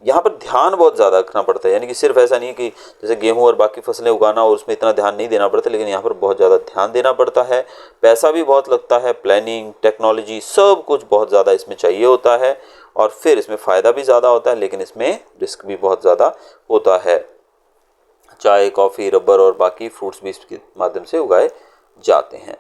यहाँ पर ध्यान बहुत ज़्यादा रखना पड़ता है, यानी कि सिर्फ ऐसा नहीं है कि जैसे गेहूं और बाकी फसलें उगाना और उसमें इतना ध्यान नहीं देना पड़ता, लेकिन यहाँ पर बहुत ज़्यादा ध्यान देना पड़ता है, पैसा भी बहुत लगता है, प्लानिंग, टेक्नोलॉजी, सब कुछ बहुत ज़्यादा इसमें चाहिए होता है और फिर इसमें फ़ायदा भी ज़्यादा होता है, लेकिन इसमें रिस्क भी बहुत ज़्यादा होता है। चाय, कॉफ़ी, रबर और बाकी फ्रूट्स भी इसके माध्यम से उगाए जाते हैं।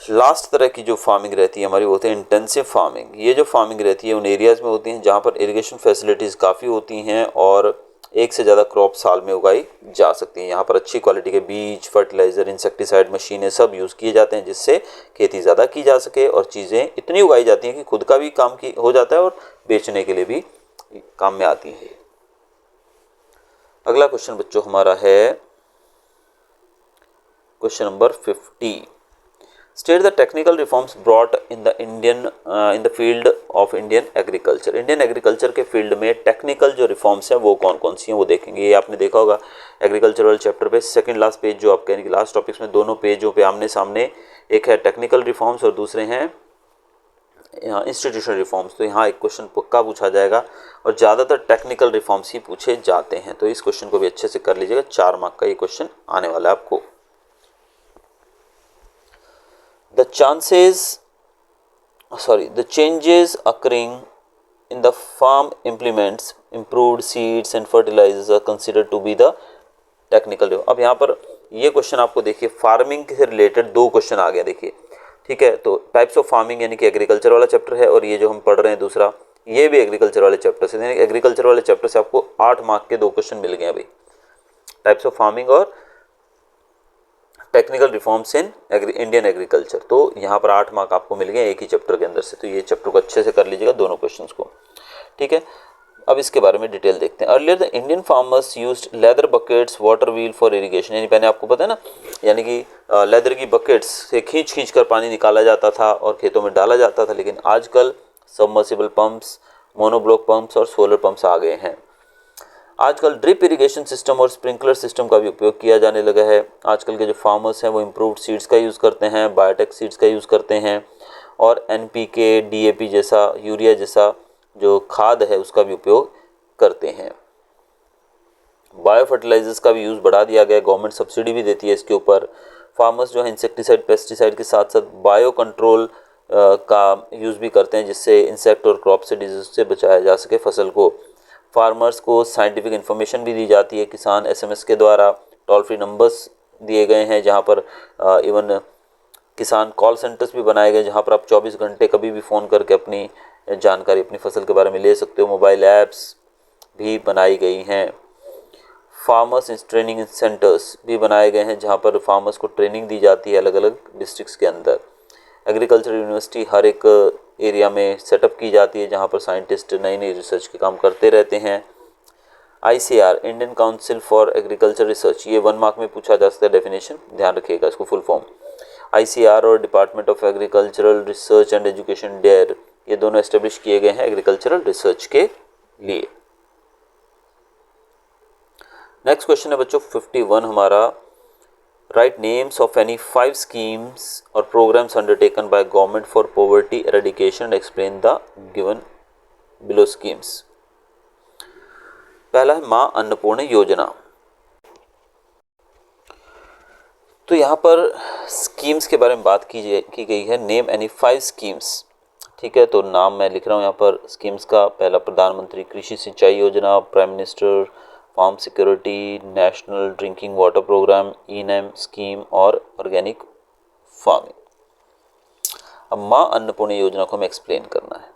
लास्ट तरह की जो फार्मिंग रहती है हमारी वो होती है इंटेंसिव फार्मिंग। ये जो फार्मिंग रहती है उन एरियाज़ में होती हैं जहाँ पर इरिगेशन फैसिलिटीज़ काफ़ी होती हैं और एक से ज़्यादा क्रॉप साल में उगाई जा सकती हैं। यहाँ पर अच्छी क्वालिटी के बीज, फर्टिलाइज़र, इंसेक्टिसाइड, मशीनें सब यूज़ किए जाते हैं, जिससे खेती ज़्यादा की जा सके और चीज़ें इतनी उगाई जाती हैं कि खुद का भी काम की हो जाता है और बेचने के लिए भी काम में आती हैं। अगला क्वेश्चन बच्चों हमारा है question number 50। State the technical reforms brought in the field of Indian agriculture। Indian agriculture के फील्ड में टेक्निकल जो रिफॉर्म्स हैं वो कौन कौन सी हैं वो देखेंगे। ये आपने देखा होगा एग्रीकल्चर वाले चैप्टर पे सेकंड लास्ट पेज जो आपके यानी कि लास्ट टॉपिक्स में दोनों पेजों पे आमने सामने एक है टेक्निकल रिफॉर्म्स और दूसरे हैं इंस्टीट्यूशनल रिफॉर्म्स। तो यहाँ एक क्वेश्चन पक्का पूछा जाएगा और ज़्यादातर टेक्निकल रिफॉर्म्स ही पूछे जाते हैं, तो इस क्वेश्चन को भी अच्छे से कर लीजिएगा। 4 मार्क का ये क्वेश्चन आने वाला है आपको। The changes occurring in the farm implements, improved seeds and fertilizers are considered to be the technical review। अब यहाँ पर ये क्वेश्चन आपको देखिए फार्मिंग से रिलेटेड 2 क्वेश्चन आ गए देखिए, ठीक है। तो टाइप्स ऑफ फार्मिंग यानी कि एग्रीकल्चर वाला चैप्टर है और ये जो हम पढ़ रहे हैं दूसरा ये भी एग्रीकल्चर वाले चैप्टर से, यानी एग्रीकल्चर वाले चैप्टर से आपको 8 मार्क के 2 क्वेश्चन मिल गए अभी, टाइप्स ऑफ फार्मिंग और technical reforms in Indian agriculture. तो यहाँ पर 8 मार्क आपको मिल गए एक ही चैप्टर के अंदर से, तो ये चैप्टर को अच्छे से कर लीजिएगा दोनों क्वेश्चंस को, ठीक है। अब इसके बारे में डिटेल देखते हैं। Earlier the Indian farmers used leather buckets, water wheel for irrigation, यानी पहले आपको पता है ना, यानी कि लेदर की बकेट्स से खींच कर पानी निकाला जाता था और खेतों में डाला जाता था, लेकिन आजकल सबमर्सिबल पंप्स, मोनोब्लॉक पंप्स और सोलर पंप्स आ गए हैं। आजकल ड्रिप इरिगेशन सिस्टम और स्प्रिंकलर सिस्टम का भी उपयोग किया जाने लगा है। आजकल के जो फार्मर्स हैं वो इम्प्रूव्ड सीड्स का यूज़ करते हैं, बायोटेक सीड्स का यूज़ करते हैं और NPK, DAP जैसा, यूरिया जैसा जो खाद है उसका भी उपयोग करते हैं। बायो फर्टिलाइजर्स का भी यूज़ बढ़ा दिया गया, गवर्नमेंट सब्सिडी भी देती है इसके ऊपर। फार्मर्स जो है इंसेक्टिसाइड, पेस्टिसाइड के साथ साथ बायो कंट्रोल का यूज़ भी करते हैं, जिससे इंसेक्ट और क्रॉप से डिजीज से बचाया जा सके फसल को। फार्मर्स को साइंटिफिक इन्फॉर्मेशन भी दी जाती है, किसान SMS के द्वारा टोल फ्री नंबर्स दिए गए हैं, जहां पर इवन किसान कॉल सेंटर्स भी बनाए गए, जहां पर आप 24 घंटे कभी भी फ़ोन करके अपनी जानकारी अपनी फसल के बारे में ले सकते हो। मोबाइल ऐप्स भी बनाई गई हैं। फार्मर्स ट्रेनिंग सेंटर्स भी बनाए गए हैं, जहां पर फार्मर्स को ट्रेनिंग दी जाती है अलग अलग डिस्ट्रिक्ट्स के अंदर। एग्रीकल्चर यूनिवर्सिटी हर एक एरिया में सेटअप की जाती है, जहां पर साइंटिस्ट नई नई रिसर्च के काम करते रहते हैं। ICR, Indian council for agriculture research, ये 1 मार्क में पूछा जा सकता है डेफिनेशन, ध्यान रखिएगा इसको फुल फॉर्म। ICR और department of agricultural research and education, DARE, ये दोनों एस्टेब्लिश किए गए हैं एग्रीकल्चरल रिसर्च के लिए। नेक्स्ट क्वेश्चन है बच्चों 51 हमारा, write names of any 5 schemes और programmes undertaken by government for poverty eradication, explain the given below schemes. पहला है मां अन्नपूर्णा योजना। तो यहाँ पर स्कीम्स के बारे में बात की गई है, नेम एनी 5 स्कीम्स, ठीक है। तो नाम मैं लिख रहा हूँ यहाँ पर स्कीम्स का। पहला प्रधानमंत्री कृषि सिंचाई योजना, prime minister farm security, national drinking water programme, ENAM scheme और ऑर्गेनिक फार्मिंग। अब मां अन्नपूर्णा योजना को हमें एक्सप्लेन करना है।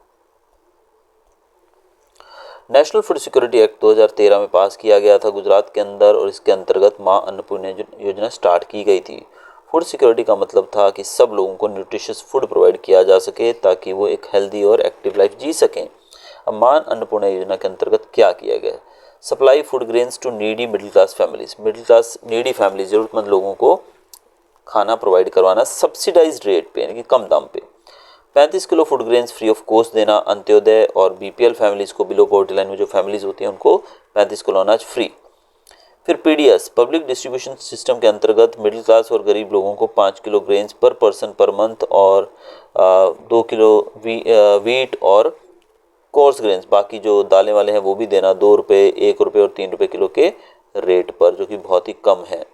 नेशनल फूड सिक्योरिटी एक्ट 2013 में पास किया गया था गुजरात के अंदर, और इसके अंतर्गत मां अन्नपूर्णा योजना स्टार्ट की गई थी। फूड सिक्योरिटी का मतलब था कि सब लोगों को न्यूट्रिशियस फूड प्रोवाइड किया जा सके ताकि वो एक हेल्दी और एक्टिव लाइफ जी सकें। अब मां अन्नपूर्णा योजना के अंतर्गत क्या किया गया? Supply food grains to needy middle class families, middle class needy family, ज़रूरतमंद लोगों को खाना प्रोवाइड करवाना सब्सिडाइज्ड रेट पे, यानी कि कम दाम पे। 35 kilo food grains free of cost देना। अंत्योदय और BPL फैमिलीज़ को, बिलो पॉवर्टी लाइन में जो फैमिलीज़ होती हैं, उनको 35 किलो अनाज फ्री। फिर PDS, पब्लिक डिस्ट्रीब्यूशन सिस्टम के अंतर्गत मिडिल क्लास और गरीब लोगों को 5 किलो ग्रेन्स पर पर्सन पर मंथ और 2 किलो वीट और कोर्स ग्रेन्स, बाकी जो दालें वाले हैं वो भी देना, 2 रुपये, 1 रुपये और 3 रुपये किलो के रेट पर, जो कि बहुत ही कम है।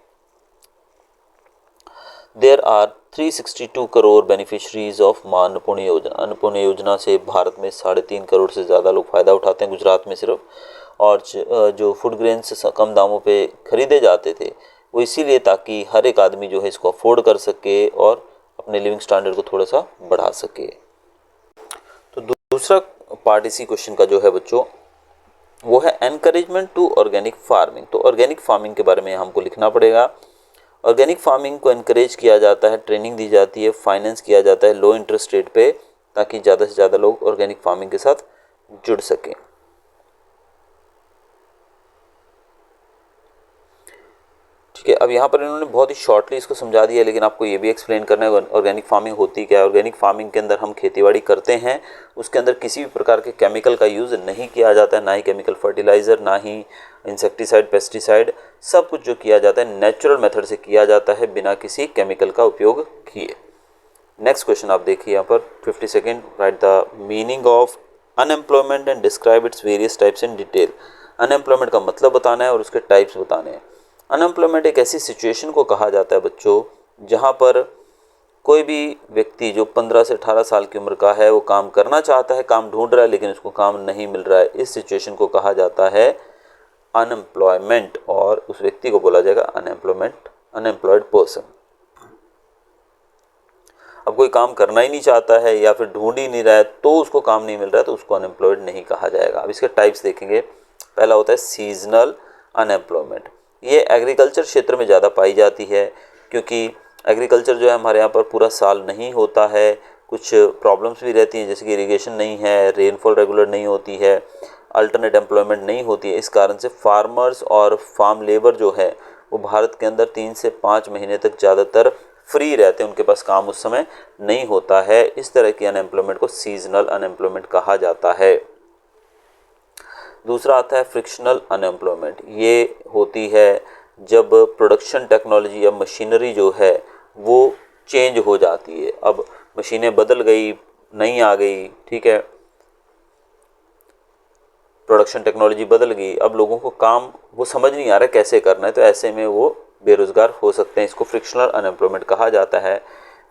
There are 362 crore beneficiaries of Maa Annapurna योजना। अन्नपूर्णा योजना से भारत में 3.5 करोड़ से ज़्यादा लोग फ़ायदा उठाते हैं, गुजरात में सिर्फ। और जो फूड ग्रेन्स कम दामों पे खरीदे जाते थे वो इसीलिए ताकि हर एक आदमी जो है इसको अफोर्ड कर सके और अपने लिविंग स्टैंडर्ड को थोड़ा सा बढ़ा सके। तो दूसरा पार्ट इसी क्वेश्चन का जो है बच्चों वो है एनकरेजमेंट टू ऑर्गेनिक फार्मिंग। तो ऑर्गेनिक फार्मिंग के बारे में हमको लिखना पड़ेगा। ऑर्गेनिक फार्मिंग को एनकरेज किया जाता है, ट्रेनिंग दी जाती है, फाइनेंस किया जाता है लो इंटरेस्ट रेट पे, ताकि ज़्यादा से ज़्यादा लोग ऑर्गेनिक फार्मिंग के साथ जुड़ सकें। ठीक है, अब यहाँ पर इन्होंने बहुत ही शॉर्टली इसको समझा दिया, लेकिन आपको ये भी एक्सप्लेन करना है ऑर्गेनिक फार्मिंग होती क्या है। ऑर्गेनिक फार्मिंग के अंदर हम खेतीबाड़ी करते हैं, उसके अंदर किसी भी प्रकार के केमिकल का यूज़ नहीं किया जाता है, ना ही केमिकल फर्टिलाइज़र, ना ही इंसेक्टिसाइड, पेस्टिसाइड। सब कुछ जो किया जाता है नेचुरल मेथड से किया जाता है, बिना किसी केमिकल का उपयोग किए। नेक्स्ट क्वेश्चन आप देखिए यहाँ पर 52, right the meaning of unemployment and describe its various types in detail. Unemployment का मतलब बताना है और उसके टाइप्स बताने हैं। अनएम्प्लॉयमेंट एक ऐसी सिचुएशन को कहा जाता है बच्चों जहाँ पर कोई भी व्यक्ति जो 15 से 18 साल की उम्र का है, वो काम करना चाहता है, काम ढूंढ रहा है, लेकिन उसको काम नहीं मिल रहा है। इस सिचुएशन को कहा जाता है अनएम्प्लॉयमेंट, और उस व्यक्ति को बोला जाएगा अनएम्प्लॉयड पर्सन। अब कोई काम करना ही नहीं चाहता है या फिर ढूंढ ही नहीं रहा है तो उसको काम नहीं मिल रहा है, तो उसको अनएम्प्लॉयड नहीं कहा जाएगा। अब इसके टाइप्स देखेंगे। पहला होता है सीजनल अनएम्प्लॉयमेंट। ये एग्रीकल्चर क्षेत्र में ज़्यादा पाई जाती है, क्योंकि एग्रीकल्चर जो है हमारे यहाँ पर पूरा साल नहीं होता है। कुछ प्रॉब्लम्स भी रहती हैं, जैसे कि इरिगेशन नहीं है, रेनफॉल रेगुलर नहीं होती है, अल्टरनेट एम्प्लॉयमेंट नहीं होती है। इस कारण से फार्मर्स और फार्म लेबर जो है वो भारत के अंदर 3 से 5 महीने तक ज़्यादातर फ्री रहते हैं, उनके पास काम उस समय नहीं होता है। इस तरह की अनएम्प्लॉयमेंट को सीजनल अनएम्प्लॉयमेंट कहा जाता है। दूसरा आता है फ्रिक्शनल अनएम्प्लॉयमेंट। ये होती है जब प्रोडक्शन टेक्नोलॉजी या मशीनरी जो है वो चेंज हो जाती है। अब मशीनें बदल गई, नई आ गई, ठीक है, प्रोडक्शन टेक्नोलॉजी बदल गई, अब लोगों को काम वो समझ नहीं आ रहा कैसे करना है, तो ऐसे में वो बेरोज़गार हो सकते हैं। इसको फ्रिक्शनल अनएम्प्लॉयमेंट कहा जाता है।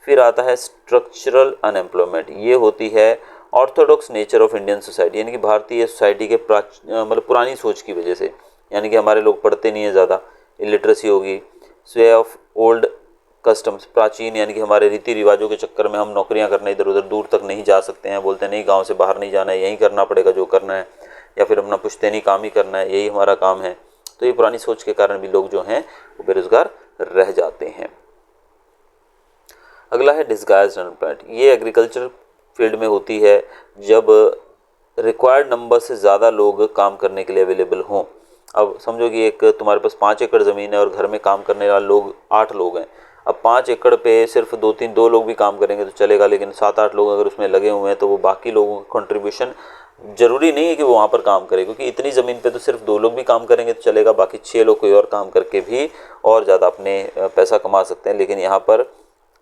फिर आता है स्ट्रक्चरल अनएम्प्लॉयमेंट। ये होती है Orthodox nature of Indian society, यानी कि भारतीय सोसाइटी के मतलब पुरानी सोच की वजह से, यानी कि हमारे लोग पढ़ते नहीं है ज़्यादा, इलिटरेसी होगी, स्वे ऑफ ओल्ड कस्टम्स, प्राचीन यानी कि हमारे रीति रिवाजों के चक्कर में हम नौकरियां करने इधर उधर दूर तक नहीं जा सकते हैं, बोलते हैं नहीं गांव से बाहर नहीं जाना है, यहीं करना पड़ेगा जो करना है, या फिर अपना पुश्तैनी काम ही करना है, यही हमारा काम है। तो ये पुरानी सोच के कारण भी लोग जो हैं वो बेरोजगार रह जाते हैं। अगला है डिस्गाइज्ड अनएम्प्लॉयमेंट। ये एग्रीकल्चर फील्ड में होती है जब रिक्वायर्ड नंबर से ज़्यादा लोग काम करने के लिए अवेलेबल हों। अब समझो कि एक तुम्हारे पास 5 एकड़ ज़मीन है और घर में काम करने वाले लोग 8 लोग हैं। अब 5 एकड़ पे सिर्फ 2 लोग भी काम करेंगे तो चलेगा, लेकिन 7-8 लोग अगर उसमें लगे हुए हैं तो वो बाकी लोगों का कंट्रीब्यूशन ज़रूरी नहीं है कि वो वहाँ पर काम करे, क्योंकि इतनी ज़मीन पे तो सिर्फ 2 लोग भी काम करेंगे तो चलेगा, बाकी 6 लोग कोई और काम करके भी और ज़्यादा अपने पैसा कमा सकते हैं। लेकिन यहाँ पर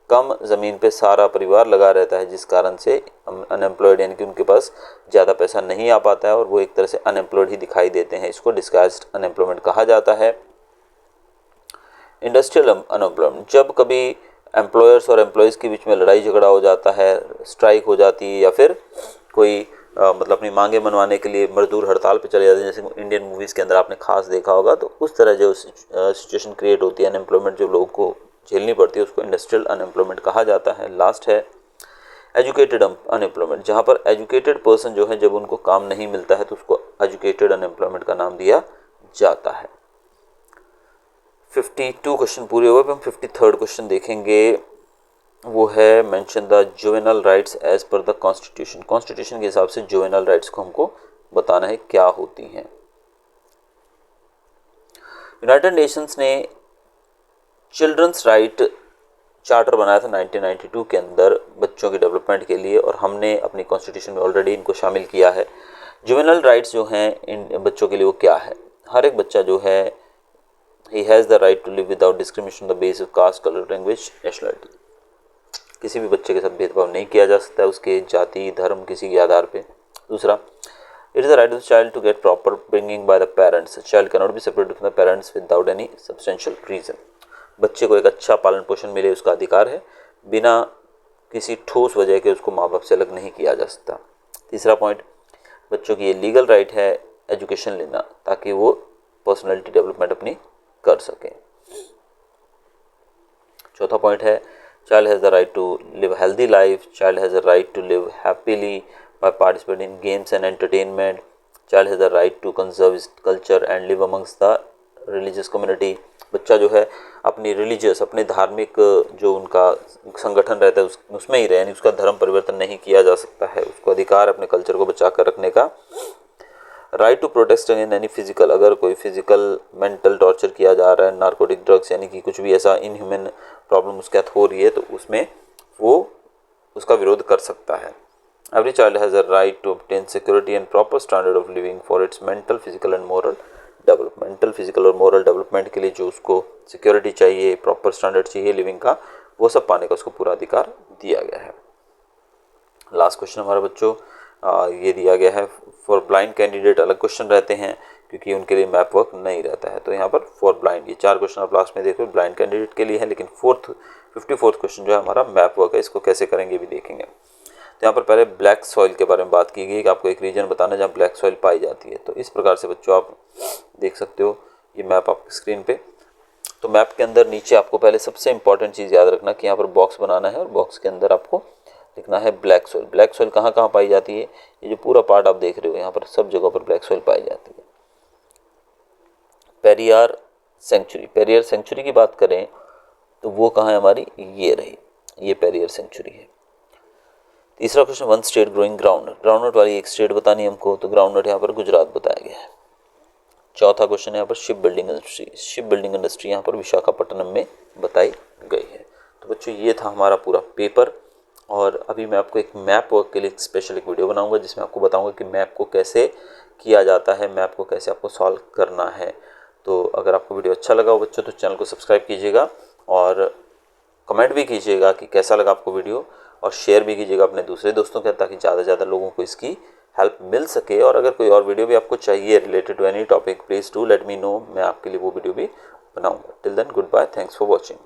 कम ज़मीन पे सारा परिवार लगा रहता है, जिस कारण से अनएम्प्लॉयड यानी कि उनके पास ज़्यादा पैसा नहीं आ पाता है और वो एक तरह से अनएम्प्लॉयड ही दिखाई देते हैं। इसको डिस्गाइज्ड अनएम्प्लॉयमेंट कहा जाता है। इंडस्ट्रियल अनएम्प्लॉयमेंट, जब कभी एम्प्लॉयर्स और एम्प्लॉयज़ के बीच में लड़ाई झगड़ा हो जाता है, स्ट्राइक हो जाती है, या फिर कोई मतलब अपनी मांगे मनवाने के लिए मजदूर हड़ताल पे चले जाते हैं, जैसे इंडियन मूवीज़ के अंदर आपने खास देखा होगा, तो उस तरह जो सिचुएशन क्रिएट होती है, अनएम्प्लॉयमेंट जो लोगों को झेलनी पड़ती है, उसको इंडस्ट्रियल अनएम्प्लॉयमेंट कहा जाता है। लास्ट है एजुकेटेड अनएम्प्लॉयमेंट, जहाँ पर एजुकेटेड पर्सन जो है जब उनको काम नहीं मिलता है तो उसको एजुकेटेड अनएम्प्लॉयमेंट का नाम दिया जाता है। 52 क्वेश्चन पूरे हुए। हम 53rd क्वेश्चन देखेंगे, वो है mention the juvenile rights as per the constitution. Constitution के हिसाब से जुवेनल राइट्स को हमको बताना है क्या होती हैं। यूनाइटेड नेशंस ने चिल्ड्रंस राइट चार्टर बनाया था 1992 के अंदर बच्चों की डेवलपमेंट के लिए, और हमने अपनी कॉन्स्टिट्यूशन में ऑलरेडी इनको शामिल किया है। जुवेनल राइट्स जो हैं इन बच्चों के लिए वो क्या है? हर एक बच्चा जो है ही has the right to live without discrimination on the basis of caste, colour, language, nationality. किसी भी बच्चे के साथ भेदभाव नहीं किया जा सकता है उसके जाति, धर्म, किसी के आधार पे। दूसरा, it is the right of the child to get proper upbringing by the parents. Child can not be separated from the parents without any substantial reason. बच्चे को एक अच्छा पालन पोषण मिले उसका अधिकार है, बिना किसी ठोस वजह के उसको माँ बाप से अलग नहीं किया जा सकता। तीसरा पॉइंट, बच्चों की ये लीगल राइट है एजुकेशन लेना, ताकि वो पर्सनैलिटी डेवलपमेंट अपनी कर सकें। चौथा पॉइंट है, child has the right to live healthy life, child has the right to live happily by participating in games and entertainment, child has the right to conserve his culture and live amongst the religious community. बच्चा जो है अपनी religious, अपने धार्मिक जो उनका संगठन रहता है उसमें ही रहे, यानी उसका धर्म परिवर्तन नहीं किया जा सकता है, उसको अधिकार अपने कल्चर को बचा कर रखने का। Right to protest against any physical, अगर कोई फिजिकल मेंटल टॉर्चर किया जा रहा है, नार्कोटिक ड्रग्स यानी कि कुछ भी ऐसा इनह्यूमन प्रॉब्लम उसके साथ हो रही है, तो उसमें वो उसका विरोध कर सकता है। Every child has a right to obtain security and proper standard of living for its mental, physical and moral development. Mental, physical और मोरल डेवलपमेंट के लिए जो उसको सिक्योरिटी चाहिए, प्रॉपर स्टैंडर्ड चाहिए लिविंग का, वो सब पाने का उसको पूरा अधिकार दिया गया है। लास्ट क्वेश्चन हमारे बच्चों ये दिया गया है, फॉर ब्लाइंड कैंडिडेट अलग क्वेश्चन रहते हैं क्योंकि उनके लिए मैप वर्क नहीं रहता है, तो यहाँ पर फॉर ब्लाइंड ये 4 क्वेश्चन आप लास्ट में देखो ब्लाइंड कैंडिडेट के लिए है, लेकिन 54th क्वेश्चन जो है हमारा मैप वर्क है, इसको कैसे करेंगे भी देखेंगे। तो यहाँ पर पहले ब्लैक सॉइल के बारे में बात की गई कि आपको एक रीजन बताना है जहाँ ब्लैक सॉइल पाई जाती है। तो इस प्रकार से बच्चों आप देख सकते हो ये मैप आपकी स्क्रीन पे। तो मैप के अंदर नीचे आपको पहले सबसे इंपॉर्टेंट चीज़ याद रखना कि यहाँ पर बॉक्स बनाना है और बॉक्स के अंदर आपको लिखना है ब्लैक सॉइल। ब्लैक सॉइल कहाँ कहाँ पाई जाती है? ये जो पूरा पार्ट आप देख रहे हो यहाँ पर सब जगह पर ब्लैक सॉइल पाई जाती है। पेरियार सेंचुरी, पेरियार सेंचुरी की बात करें तो वो कहाँ है हमारी? ये रही, ये पेरियार सेंचुरी है। तीसरा question, one state growing groundnut, groundnut वाली एक स्टेट बतानी है हमको, तो ग्राउंडनट यहाँ पर गुजरात बताया गया है। चौथा क्वेश्चन यहाँ पर ship building industry, ship building industry यहाँ पर विशाखापट्टनम में बताई गई है। तो बच्चों ये था हमारा पूरा पेपर। और अभी मैं आपको एक मैप वर्क के लिए स्पेशल एक वीडियो बनाऊंगा जिसमें आपको बताऊंगा कि मैप को कैसे किया जाता है, मैप को कैसे आपको सॉल्व करना है। तो अगर आपको वीडियो अच्छा लगा हो बच्चों तो चैनल को सब्सक्राइब कीजिएगा और कमेंट भी कीजिएगा कि कैसा लगा आपको वीडियो, और शेयर भी कीजिएगा अपने दूसरे दोस्तों के, ताकि ज़्यादा से ज़्यादा लोगों को इसकी हेल्प मिल सके। और अगर कोई और वीडियो भी आपको चाहिए related to any topic, please do let me know, मैं आपके लिए वो वीडियो भी बनाऊंगा। Till then good bye, thanks for watching.